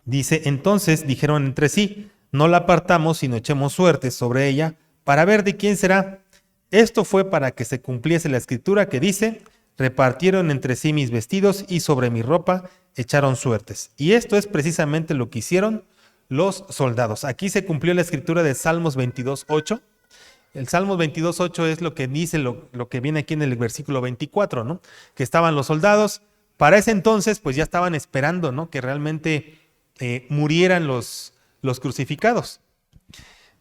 Dice, entonces dijeron entre sí, no la apartamos, sino echemos suertes sobre ella, para ver de quién será. Esto fue para que se cumpliese la escritura que dice, repartieron entre sí mis vestidos y sobre mi ropa echaron suertes. Y esto es precisamente lo que hicieron los soldados. Aquí se cumplió la escritura de Salmos 22:8. El Salmos 22:8 es lo que dice lo que viene aquí en el versículo 24, ¿no? Que estaban los soldados. Para ese entonces, pues ya estaban esperando, ¿no? Que realmente murieran los crucificados.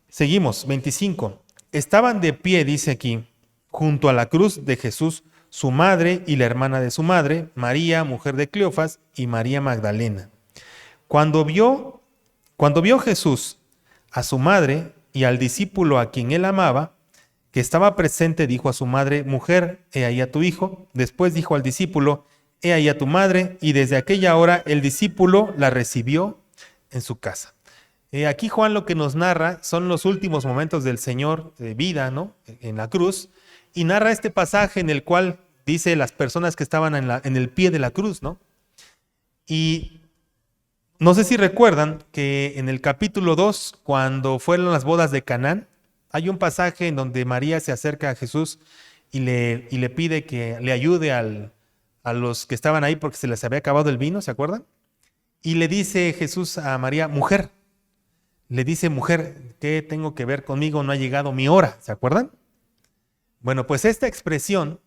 Seguimos, 25. Estaban de pie, dice aquí, junto a la cruz de Jesús, su madre y la hermana de su madre, María, mujer de Cleofas, y María Magdalena. Cuando vio Jesús a su madre y al discípulo a quien él amaba, que estaba presente, dijo a su madre, mujer, he ahí a tu hijo. Después dijo al discípulo, he ahí a tu madre. Y desde aquella hora el discípulo la recibió en su casa. Aquí Juan lo que nos narra son los últimos momentos del Señor de vida, ¿no? En la cruz. Y narra este pasaje en el cual dice las personas que estaban en el pie de la cruz, ¿no? Y no sé si recuerdan que en el capítulo 2, cuando fueron las bodas de Canaán, hay un pasaje en donde María se acerca a Jesús y le pide que le ayude a los que estaban ahí porque se les había acabado el vino, ¿se acuerdan? Y le dice Jesús a María, mujer, le dice, mujer, ¿qué tengo que ver conmigo? No ha llegado mi hora, ¿se acuerdan? Bueno, pues esta expresión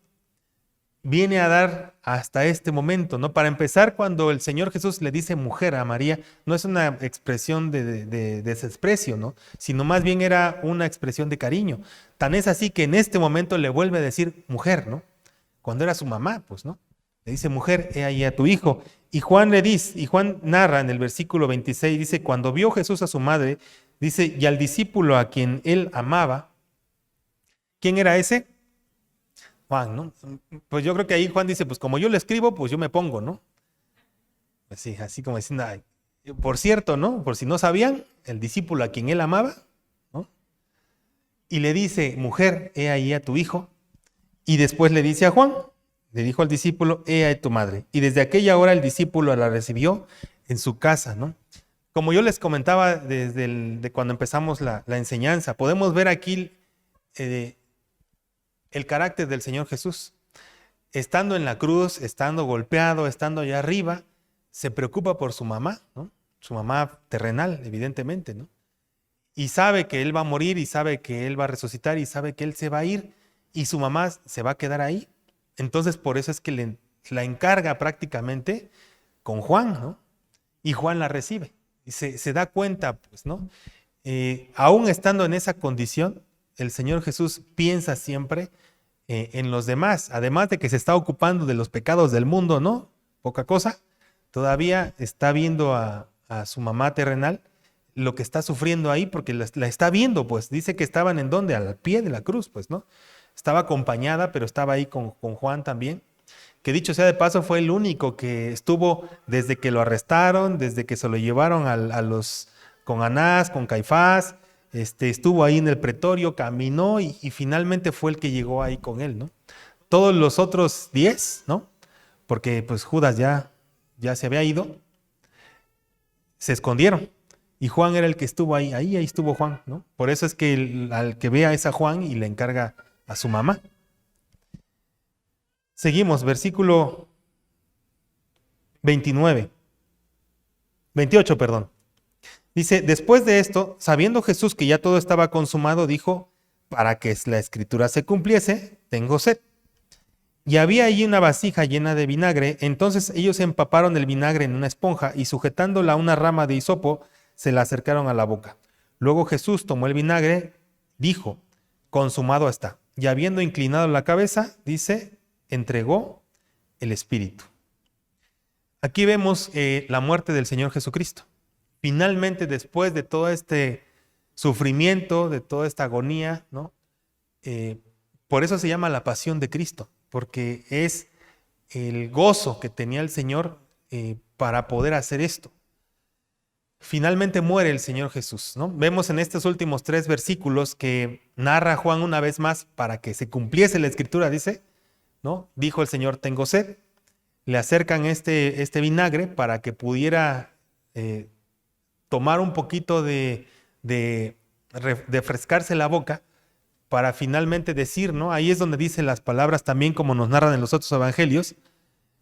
viene a dar hasta este momento, ¿no? Para empezar, cuando el Señor Jesús le dice mujer a María, no es una expresión de desprecio, ¿no? Sino más bien era una expresión de cariño. Tan es así que en este momento le vuelve a decir mujer, ¿no? Cuando era su mamá, pues, ¿no? Le dice, mujer, he ahí a tu hijo. Y Juan narra en el versículo 26, dice, cuando vio Jesús a su madre, dice, y al discípulo a quien él amaba, ¿quién era ese? Juan, ¿no? Pues yo creo que ahí Juan dice, pues como yo le escribo, pues yo me pongo, ¿no? Pues sí, así como diciendo, ay, por cierto, ¿no? Por si no sabían, el discípulo a quien él amaba, ¿no? Y le dice, mujer, he ahí a tu hijo. Y después le dice a Juan, le dijo al discípulo, he ahí a tu madre. Y desde aquella hora el discípulo la recibió en su casa, ¿no? Como yo les comentaba de cuando empezamos la enseñanza, podemos ver aquí el carácter del Señor Jesús. Estando en la cruz, estando golpeado, estando allá arriba, se preocupa por su mamá, ¿no? Su mamá terrenal, evidentemente, ¿no? Y sabe que él va a morir y sabe que él va a resucitar y sabe que él se va a ir y su mamá se va a quedar ahí. Entonces, por eso es que la encarga prácticamente con Juan, ¿no? Y Juan la recibe. Y se da cuenta, pues, ¿no? Aún estando en esa condición, el Señor Jesús piensa siempre en los demás. Además de que se está ocupando de los pecados del mundo, ¿no? Poca cosa. Todavía está viendo a su mamá terrenal lo que está sufriendo ahí porque la está viendo, pues. Dice que estaban ¿en dónde? Al pie de la cruz, pues, ¿no? Estaba acompañada, pero estaba ahí con Juan también. Que dicho sea de paso, fue el único que estuvo desde que lo arrestaron, desde que se lo llevaron con Anás, con Caifás, estuvo ahí en el pretorio, caminó y finalmente fue el que llegó ahí con él, ¿no? Todos los otros 10, ¿no? Porque pues Judas ya se había ido, se escondieron. Y Juan era el que estuvo ahí estuvo Juan, ¿no? Por eso es que al que vea es a Juan y le encarga a su mamá. Seguimos, versículo 28, perdón. Dice, después de esto, sabiendo Jesús que ya todo estaba consumado, dijo, para que la escritura se cumpliese, tengo sed. Y había allí una vasija llena de vinagre. Entonces ellos empaparon el vinagre en una esponja y sujetándola a una rama de hisopo, se la acercaron a la boca. Luego Jesús tomó el vinagre, dijo, consumado está. Y habiendo inclinado la cabeza, dice, entregó el espíritu. Aquí vemos la muerte del Señor Jesucristo. Finalmente, después de todo este sufrimiento, de toda esta agonía, ¿no? Por eso se llama la pasión de Cristo, porque es el gozo que tenía el Señor para poder hacer esto. Finalmente muere el Señor Jesús, ¿no? Vemos en estos últimos 3 versículos que narra Juan una vez más para que se cumpliese la escritura, dice, ¿no? Dijo el Señor, tengo sed. Le acercan este vinagre para que pudiera tomar un poquito de refrescarse la boca para finalmente decir, ¿no? Ahí es donde dice las palabras también como nos narran en los otros evangelios,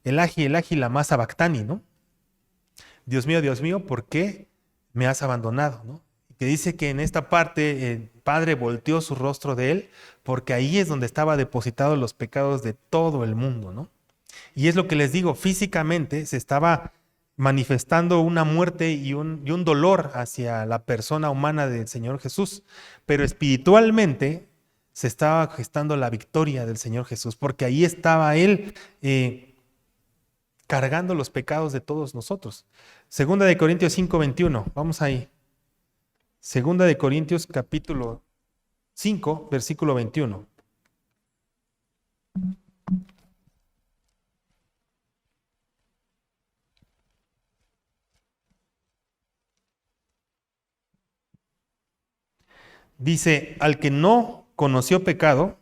elagi, lama sabactani, ¿no? Dios mío, ¿por qué me has abandonado? ¿No? Que dice que en esta parte el Padre volteó su rostro de él porque ahí es donde estaba depositados los pecados de todo el mundo, ¿no? Y es lo que les digo, físicamente se estaba manifestando una muerte y un dolor hacia la persona humana del Señor Jesús, pero espiritualmente se estaba gestando la victoria del Señor Jesús, porque ahí estaba Él cargando los pecados de todos nosotros. Segunda de Corintios 5:21, vamos ahí. Segunda de Corintios capítulo 5, versículo 21. Dice, al que no conoció pecado,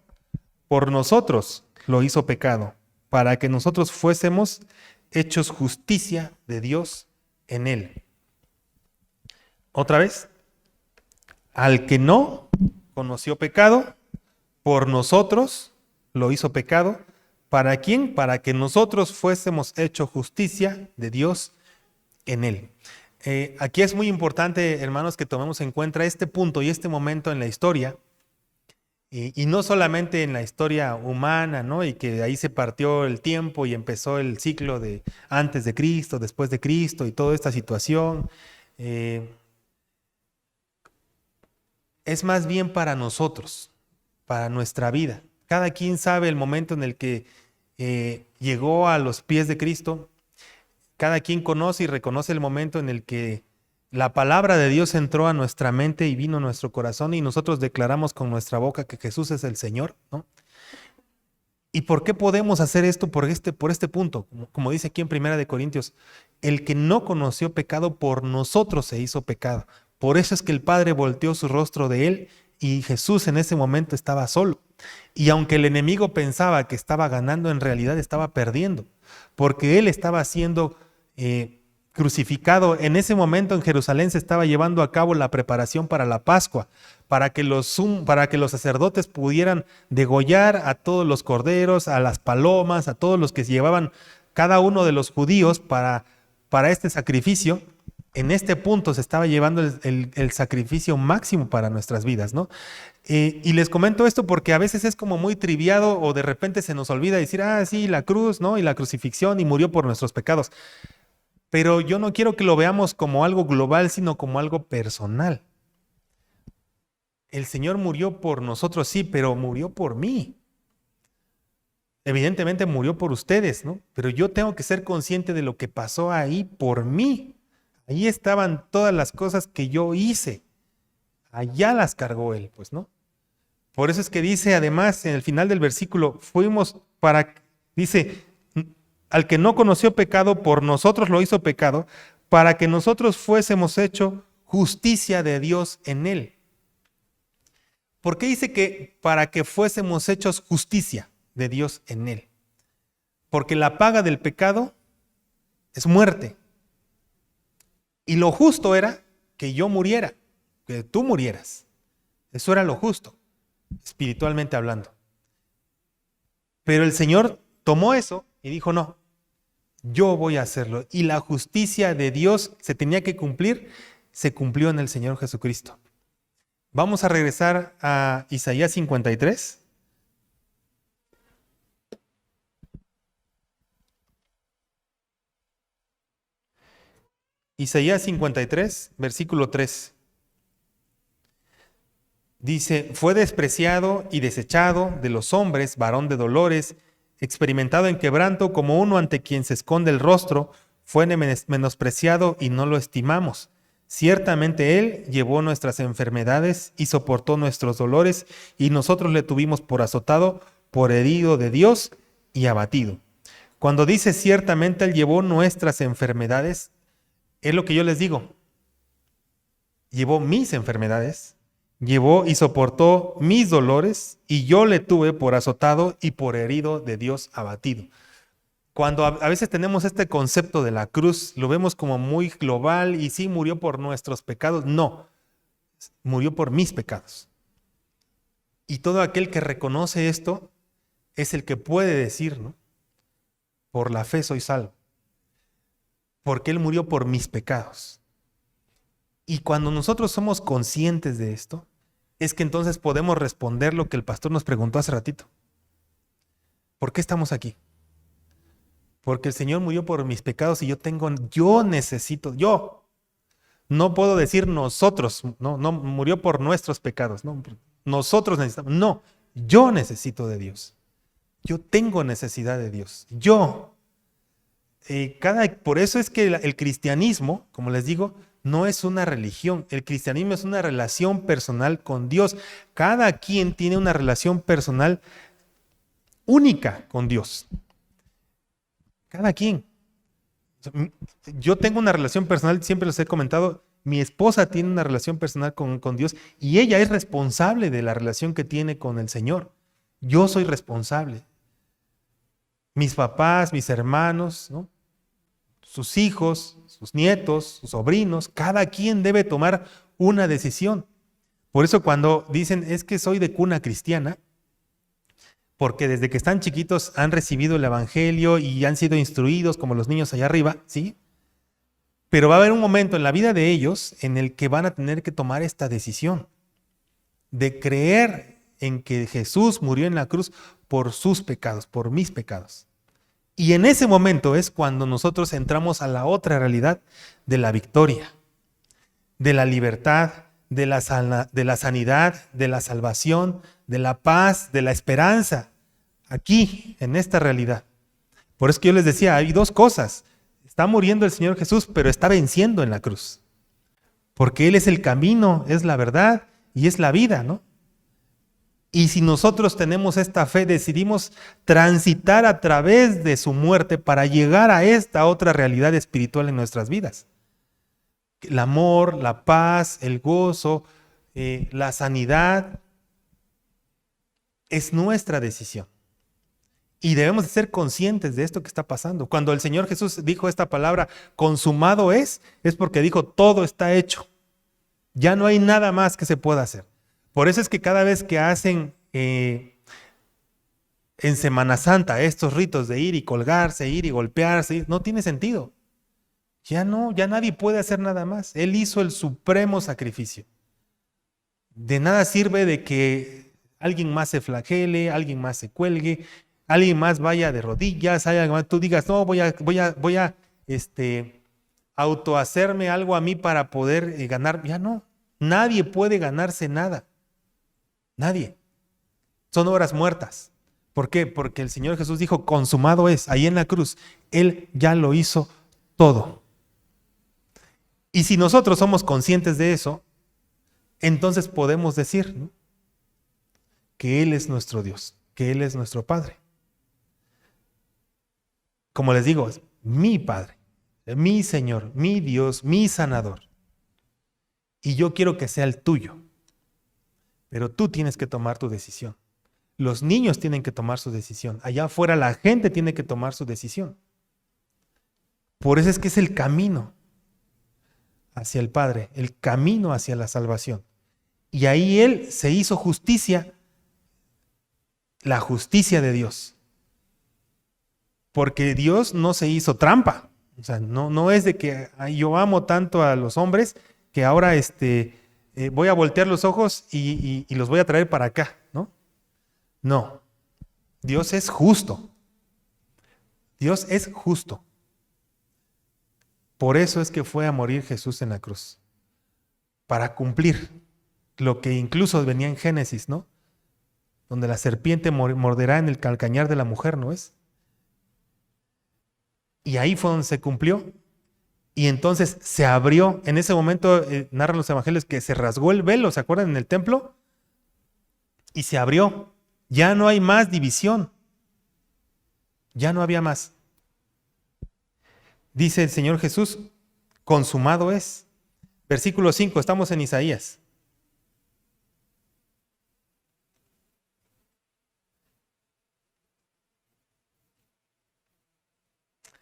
por nosotros lo hizo pecado, para que nosotros fuésemos hechos justicia de Dios en él. Otra vez, al que no conoció pecado, por nosotros lo hizo pecado. ¿Para quién? Para que nosotros fuésemos hechos justicia de Dios en él. Aquí es muy importante, hermanos, que tomemos en cuenta este punto y este momento en la historia, y no solamente en la historia humana, ¿no? Y que de ahí se partió el tiempo y empezó el ciclo de antes de Cristo, después de Cristo y toda esta situación. Es más bien para nosotros, para nuestra vida. Cada quien sabe el momento en el que llegó a los pies de Cristo. Cada quien conoce y reconoce el momento en el que la palabra de Dios entró a nuestra mente y vino a nuestro corazón y nosotros declaramos con nuestra boca que Jesús es el Señor, ¿no? ¿Y por qué podemos hacer esto por este punto? Como dice aquí en Primera de Corintios, el que no conoció pecado por nosotros se hizo pecado. Por eso es que el Padre volteó su rostro de él y Jesús en ese momento estaba solo. Y aunque el enemigo pensaba que estaba ganando, en realidad estaba perdiendo, porque él estaba siendo crucificado. En ese momento en Jerusalén se estaba llevando a cabo la preparación para la Pascua, para que los sacerdotes pudieran degollar a todos los corderos, a las palomas, a todos los que llevaban cada uno de los judíos para este sacrificio. En este punto se estaba llevando el sacrificio máximo para nuestras vidas, ¿no? Y les comento esto porque a veces es como muy triviado o de repente se nos olvida decir, sí, la cruz, ¿no? Y la crucifixión y murió por nuestros pecados. Pero yo no quiero que lo veamos como algo global, sino como algo personal. El Señor murió por nosotros, sí, pero murió por mí. Evidentemente murió por ustedes, ¿no? Pero yo tengo que ser consciente de lo que pasó ahí por mí. Ahí estaban todas las cosas que yo hice. Allá las cargó Él, pues, ¿no? Por eso es que dice, además, en el final del versículo, dice, al que no conoció pecado, por nosotros lo hizo pecado, para que nosotros fuésemos hecho justicia de Dios en él. ¿Por qué dice que para que fuésemos hechos justicia de Dios en él? Porque la paga del pecado es muerte. Y lo justo era que yo muriera, que tú murieras. Eso era lo justo, espiritualmente hablando. Pero el Señor tomó eso y dijo, no, yo voy a hacerlo. Y la justicia de Dios se tenía que cumplir, se cumplió en el Señor Jesucristo. Vamos a regresar a Isaías 53. Isaías 53, versículo 3. Dice, fue despreciado y desechado de los hombres, varón de dolores, experimentado en quebranto, como uno ante quien se esconde el rostro, fue menospreciado y no lo estimamos. Ciertamente Él llevó nuestras enfermedades y soportó nuestros dolores, y nosotros le tuvimos por azotado, por herido de Dios y abatido. Cuando dice ciertamente Él llevó nuestras enfermedades, es lo que yo les digo. Llevó mis enfermedades, llevó y soportó mis dolores, y yo le tuve por azotado y por herido de Dios abatido. Cuando a veces tenemos este concepto de la cruz, lo vemos como muy global y sí, murió por nuestros pecados. No, murió por mis pecados. Y todo aquel que reconoce esto es el que puede decir, ¿no? Por la fe soy salvo. Porque Él murió por mis pecados. Y cuando nosotros somos conscientes de esto, es que entonces podemos responder lo que el pastor nos preguntó hace ratito. ¿Por qué estamos aquí? Porque el Señor murió por mis pecados y yo necesito. No puedo decir nosotros, no murió por nuestros pecados, no, nosotros necesitamos, no, yo necesito de Dios. Yo tengo necesidad de Dios. Por eso es que el cristianismo, como les digo, no es una religión. El cristianismo es una relación personal con Dios. Cada quien tiene una relación personal única con Dios. Cada quien. Yo tengo una relación personal, siempre les he comentado, mi esposa tiene una relación personal con Dios y ella es responsable de la relación que tiene con el Señor. Yo soy responsable. Mis papás, mis hermanos, ¿no? Sus hijos, sus nietos, sus sobrinos, cada quien debe tomar una decisión. Por eso cuando dicen, es que soy de cuna cristiana, porque desde que están chiquitos han recibido el evangelio y han sido instruidos como los niños allá arriba, ¿sí? Pero va a haber un momento en la vida de ellos en el que van a tener que tomar esta decisión de creer en que Jesús murió en la cruz por sus pecados, por mis pecados. Y en ese momento es cuando nosotros entramos a la otra realidad de la victoria, de la libertad, de la sanidad, de la salvación, de la paz, de la esperanza, aquí, en esta realidad. Por eso que yo les decía, hay dos cosas. Está muriendo el Señor Jesús, pero está venciendo en la cruz. Porque Él es el camino, es la verdad y es la vida, ¿no? Y si nosotros tenemos esta fe, decidimos transitar a través de su muerte para llegar a esta otra realidad espiritual en nuestras vidas. El amor, la paz, el gozo, la sanidad, es nuestra decisión. Y debemos de ser conscientes de esto que está pasando. Cuando el Señor Jesús dijo esta palabra, consumado es porque dijo, todo está hecho. Ya no hay nada más que se pueda hacer. Por eso es que cada vez que hacen en Semana Santa estos ritos de ir y colgarse, ir y golpearse, no tiene sentido. Ya nadie puede hacer nada más. Él hizo el supremo sacrificio. De nada sirve de que alguien más se flagele, alguien más se cuelgue, alguien más vaya de rodillas, alguien más, tú digas, no, voy a autohacerme algo a mí para poder ganar. Ya no, nadie puede ganarse nada. Nadie. Son obras muertas. ¿Por qué? Porque el Señor Jesús dijo, consumado es, ahí en la cruz. Él ya lo hizo todo. Y si nosotros somos conscientes de eso, entonces podemos decir, ¿no?, que Él es nuestro Dios, que Él es nuestro Padre. Como les digo, es mi Padre, mi Señor, mi Dios, mi sanador. Y yo quiero que sea el tuyo. Pero tú tienes que tomar tu decisión. Los niños tienen que tomar su decisión. Allá afuera la gente tiene que tomar su decisión. Por eso es que es el camino hacia el Padre, el camino hacia la salvación. Y ahí Él se hizo justicia, la justicia de Dios. Porque Dios no se hizo trampa. O sea, no es de que yo amo tanto a los hombres que ahora voy a voltear los ojos y los voy a traer para acá, ¿no? No. Dios es justo. Dios es justo. Por eso es que fue a morir Jesús en la cruz, para cumplir lo que incluso venía en Génesis, ¿no? Donde la serpiente morderá en el calcañar de la mujer, ¿no es? Y ahí fue donde se cumplió. Y entonces se abrió, en ese momento narran los evangelios que se rasgó el velo, ¿se acuerdan? En el templo. Y se abrió. Ya no hay más división. Ya no había más. Dice el Señor Jesús, consumado es. Versículo 5, estamos en Isaías.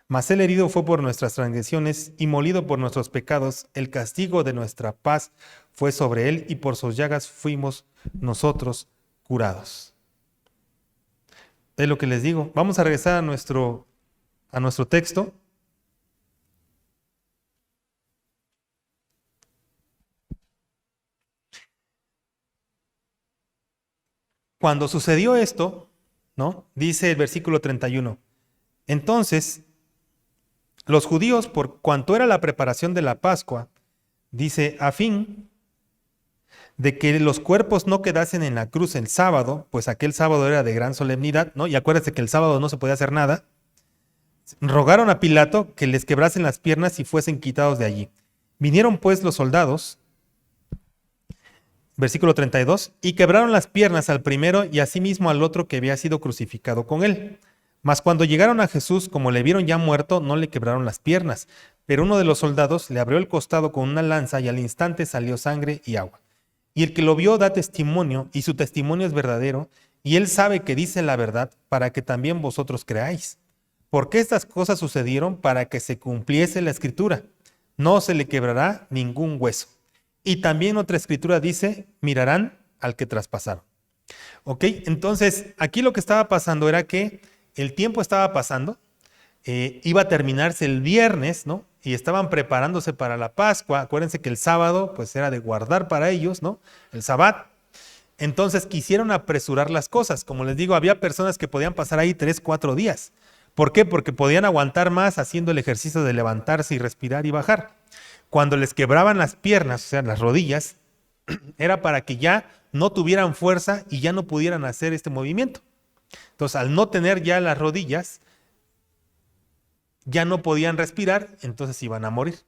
Mas el herido fue por nuestras transgresiones y molido por nuestros pecados. El castigo de nuestra paz fue sobre él y por sus llagas fuimos nosotros curados. Es lo que les digo. Vamos a regresar a nuestro texto. Cuando sucedió esto, ¿no? Dice el versículo 31. Entonces, los judíos, por cuanto era la preparación de la Pascua, dice, a fin de que los cuerpos no quedasen en la cruz el sábado, pues aquel sábado era de gran solemnidad, ¿no? Y acuérdense que el sábado no se podía hacer nada. Rogaron a Pilato que les quebrasen las piernas y fuesen quitados de allí. Vinieron pues los soldados, versículo 32, y quebraron las piernas al primero y asimismo al otro que había sido crucificado con él. Mas cuando llegaron a Jesús, como le vieron ya muerto, no le quebraron las piernas. Pero uno de los soldados le abrió el costado con una lanza y al instante salió sangre y agua. Y el que lo vio da testimonio, y su testimonio es verdadero, y él sabe que dice la verdad, para que también vosotros creáis. Porque estas cosas sucedieron para que se cumpliese la escritura. No se le quebrará ningún hueso. Y también otra escritura dice, mirarán al que traspasaron. ¿Ok? Entonces, aquí lo que estaba pasando era que el tiempo estaba pasando, iba a terminarse el viernes, ¿no? Y estaban preparándose para la Pascua. Acuérdense que el sábado, pues era de guardar para ellos, ¿no? El Sabbat. Entonces quisieron apresurar las cosas. Como les digo, había personas que podían pasar ahí 3, 4 días. ¿Por qué? Porque podían aguantar más haciendo el ejercicio de levantarse y respirar y bajar. Cuando les quebraban las piernas, o sea, las rodillas, era para que ya no tuvieran fuerza y ya no pudieran hacer este movimiento. Entonces, al no tener ya las rodillas, ya no podían respirar, entonces iban a morir.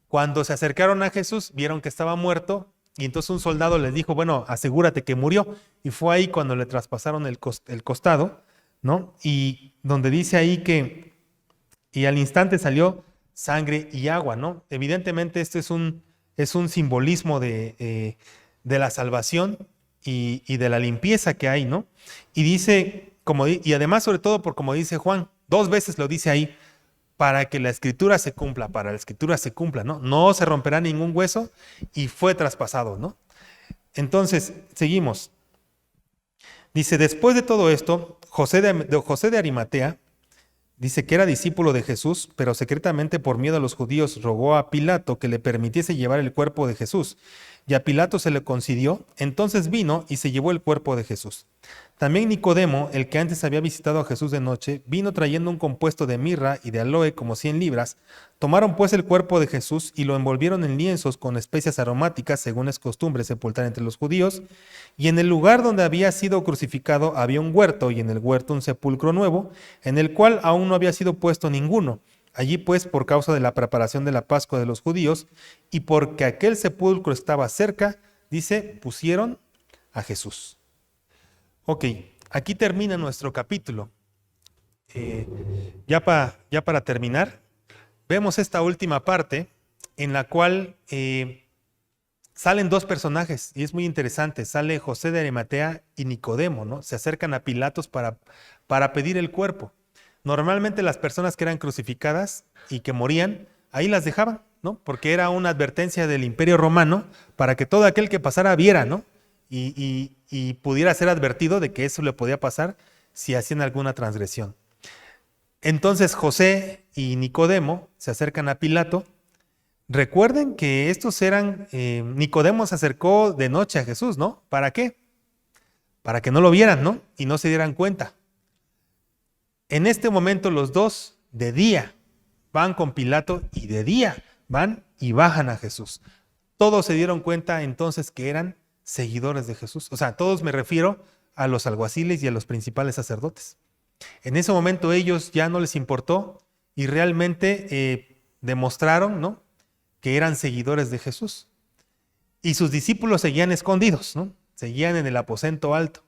Cuando se acercaron a Jesús, vieron que estaba muerto y entonces un soldado les dijo, bueno, asegúrate que murió. Y fue ahí cuando le traspasaron el costado, ¿no? Y donde dice ahí que, y al instante salió sangre y agua, ¿no? Evidentemente esto es un simbolismo de la salvación y de la limpieza que hay, ¿no? Y dice, y además sobre todo por como dice Juan, 2 veces lo dice ahí, para que la escritura se cumpla, ¿no? No se romperá ningún hueso y fue traspasado, ¿no? Entonces, seguimos. Dice, después de todo esto, José de Arimatea, dice que era discípulo de Jesús, pero secretamente por miedo a los judíos rogó a Pilato que le permitiese llevar el cuerpo de Jesús. Y a Pilato se le concedió, entonces vino y se llevó el cuerpo de Jesús. También Nicodemo, el que antes había visitado a Jesús de noche, vino trayendo un compuesto de mirra y de aloe como 100 libras. Tomaron pues el cuerpo de Jesús y lo envolvieron en lienzos con especias aromáticas, según es costumbre sepultar entre los judíos. Y en el lugar donde había sido crucificado había un huerto, y en el huerto un sepulcro nuevo, en el cual aún no había sido puesto ninguno. Allí pues, por causa de la preparación de la Pascua de los judíos, y porque aquel sepulcro estaba cerca, dice, pusieron a Jesús. Ok, aquí termina nuestro capítulo. Ya para terminar, vemos esta última parte en la cual salen 2 personajes, y es muy interesante. Sale José de Arimatea y Nicodemo, ¿no? Se acercan a Pilatos para pedir el cuerpo. Normalmente las personas que eran crucificadas y que morían, ahí las dejaban, ¿no? Porque era una advertencia del Imperio Romano para que todo aquel que pasara viera, ¿no? Y pudiera ser advertido de que eso le podía pasar si hacían alguna transgresión. Entonces José y Nicodemo se acercan a Pilato. Recuerden que estos eran, Nicodemo se acercó de noche a Jesús, ¿no? ¿Para qué? Para que no lo vieran, ¿no? Y no se dieran cuenta. En este momento los dos de día van con Pilato y de día van y bajan a Jesús. Todos se dieron cuenta entonces que eran seguidores de Jesús. O sea, todos me refiero a los alguaciles y a los principales sacerdotes. En ese momento ellos ya no les importó y realmente demostraron, ¿no?, que eran seguidores de Jesús. Y sus discípulos seguían escondidos, ¿no? Seguían en el aposento alto.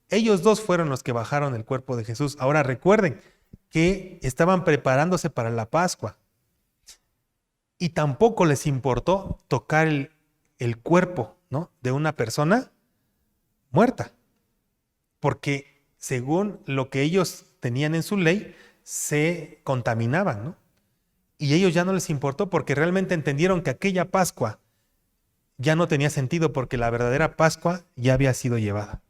Ellos dos fueron los que bajaron el cuerpo de Jesús. Ahora recuerden que estaban preparándose para la Pascua y tampoco les importó tocar el cuerpo, ¿no?, de una persona muerta, porque según lo que ellos tenían en su ley, se contaminaban, ¿no? Y ellos ya no les importó porque realmente entendieron que aquella Pascua ya no tenía sentido porque la verdadera Pascua ya había sido llevada.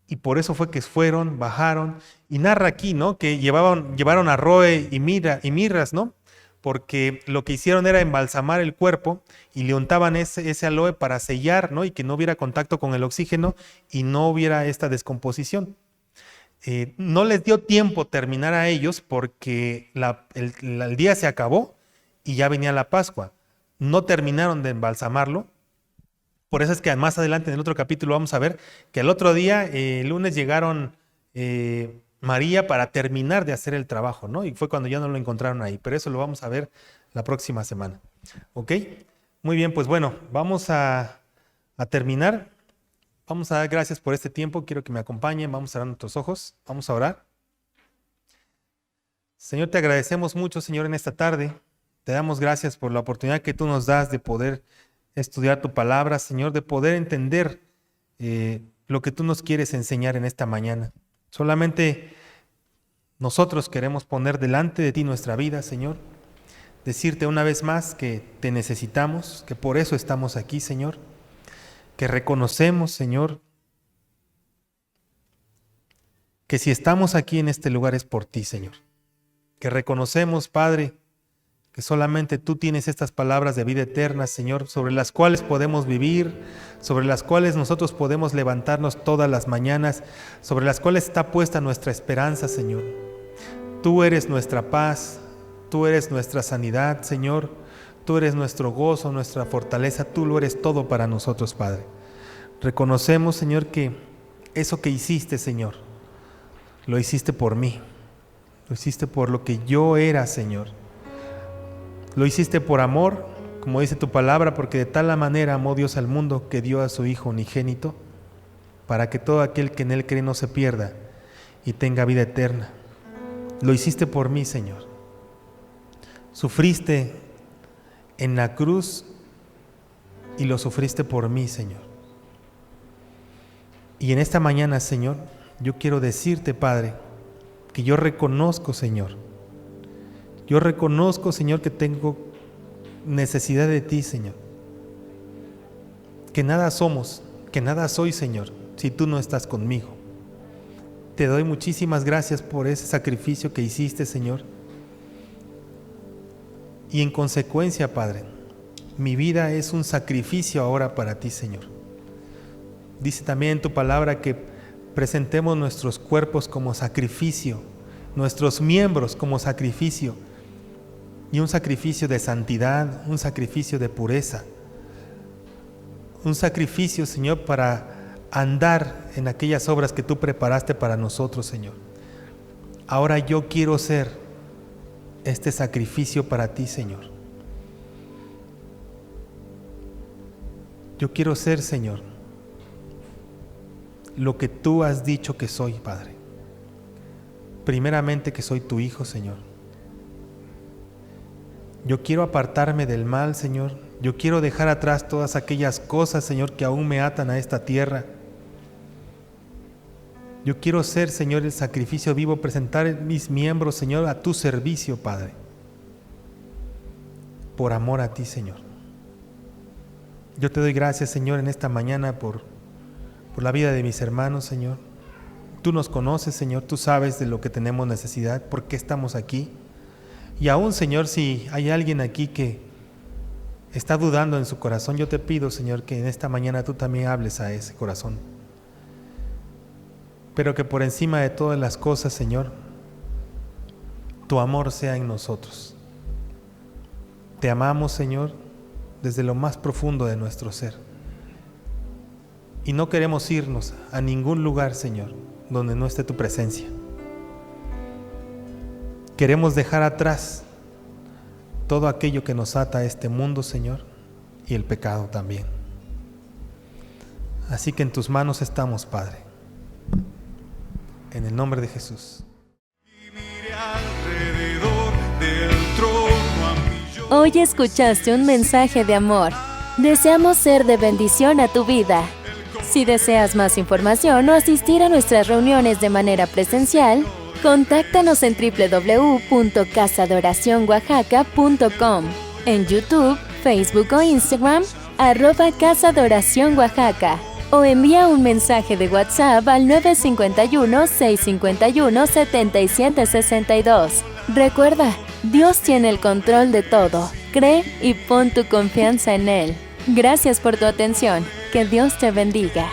Y por eso fue que fueron, bajaron, y narra aquí, ¿no?, que llevaron aloe y mirras, ¿no?, porque lo que hicieron era embalsamar el cuerpo y le untaban ese aloe para sellar, ¿no?, y que no hubiera contacto con el oxígeno y no hubiera esta descomposición. No les dio tiempo terminar a ellos porque el día se acabó y ya venía la Pascua. No terminaron de embalsamarlo. Por eso es que más adelante en el otro capítulo vamos a ver que el otro día, el lunes, llegaron María para terminar de hacer el trabajo, ¿no? Y fue cuando ya no lo encontraron ahí. Pero eso lo vamos a ver la próxima semana. ¿Ok? Muy bien, pues bueno, vamos a terminar. Vamos a dar gracias por este tiempo. Quiero que me acompañen. Vamos a cerrar nuestros ojos. Vamos a orar. Señor, te agradecemos mucho, Señor, en esta tarde. Te damos gracias por la oportunidad que tú nos das de poder estudiar tu palabra, Señor, de poder entender lo que tú nos quieres enseñar en esta mañana. Solamente nosotros queremos poner delante de ti nuestra vida, Señor. Decirte una vez más que te necesitamos, que por eso estamos aquí, Señor. Que reconocemos, Señor, que si estamos aquí en este lugar es por ti, Señor. Que reconocemos, Padre, que solamente tú tienes estas palabras de vida eterna, Señor, sobre las cuales podemos vivir, sobre las cuales nosotros podemos levantarnos todas las mañanas, sobre las cuales está puesta nuestra esperanza, Señor. Tú eres nuestra paz, tú eres nuestra sanidad, Señor. Tú eres nuestro gozo, nuestra fortaleza, tú lo eres todo para nosotros, Padre. Reconocemos, Señor, que eso que hiciste, Señor, lo hiciste por mí. Lo hiciste por lo que yo era, Señor. Lo hiciste por amor, como dice tu palabra, porque de tal manera amó Dios al mundo que dio a su Hijo unigénito, para que todo aquel que en Él cree no se pierda y tenga vida eterna. Lo hiciste por mí, Señor. Sufriste en la cruz y lo sufriste por mí, Señor. Y en esta mañana, Señor, yo quiero decirte, Padre, que yo reconozco, Señor, que tengo necesidad de ti, Señor. Que nada somos, que nada soy, Señor, si tú no estás conmigo. Te doy muchísimas gracias por ese sacrificio que hiciste, Señor. Y en consecuencia, Padre, mi vida es un sacrificio ahora para ti, Señor. Dice también en tu palabra que presentemos nuestros cuerpos como sacrificio, nuestros miembros como sacrificio, y un sacrificio de santidad, un sacrificio de pureza, un sacrificio, Señor, para andar en aquellas obras que tú preparaste para nosotros, Señor. Ahora yo quiero ser este sacrificio para ti, Señor. Yo quiero ser, Señor, lo que tú has dicho que soy, Padre. Primeramente que soy tu hijo, Señor. Yo quiero apartarme del mal, Señor. Yo quiero dejar atrás todas aquellas cosas, Señor, que aún me atan a esta tierra. Yo quiero ser, Señor, el sacrificio vivo, presentar mis miembros, Señor, a tu servicio, Padre. Por amor a ti, Señor. Yo te doy gracias, Señor, en esta mañana por la vida de mis hermanos, Señor. Tú nos conoces, Señor, tú sabes de lo que tenemos necesidad, por qué estamos aquí. Y aún, Señor, si hay alguien aquí que está dudando en su corazón, yo te pido, Señor, que en esta mañana tú también hables a ese corazón. Pero que por encima de todas las cosas, Señor, tu amor sea en nosotros. Te amamos, Señor, desde lo más profundo de nuestro ser. Y no queremos irnos a ningún lugar, Señor, donde no esté tu presencia. Queremos dejar atrás todo aquello que nos ata a este mundo, Señor, y el pecado también. Así que en tus manos estamos, Padre. En el nombre de Jesús. Hoy escuchaste un mensaje de amor. Deseamos ser de bendición a tu vida. Si deseas más información o asistir a nuestras reuniones de manera presencial, contáctanos en www.casadoracionoaxaca.com, en YouTube, Facebook o Instagram, @Casa de Oración Oaxaca, o envía un mensaje de WhatsApp al 951-651-7762. Recuerda, Dios tiene el control de todo. Cree y pon tu confianza en Él. Gracias por tu atención. Que Dios te bendiga.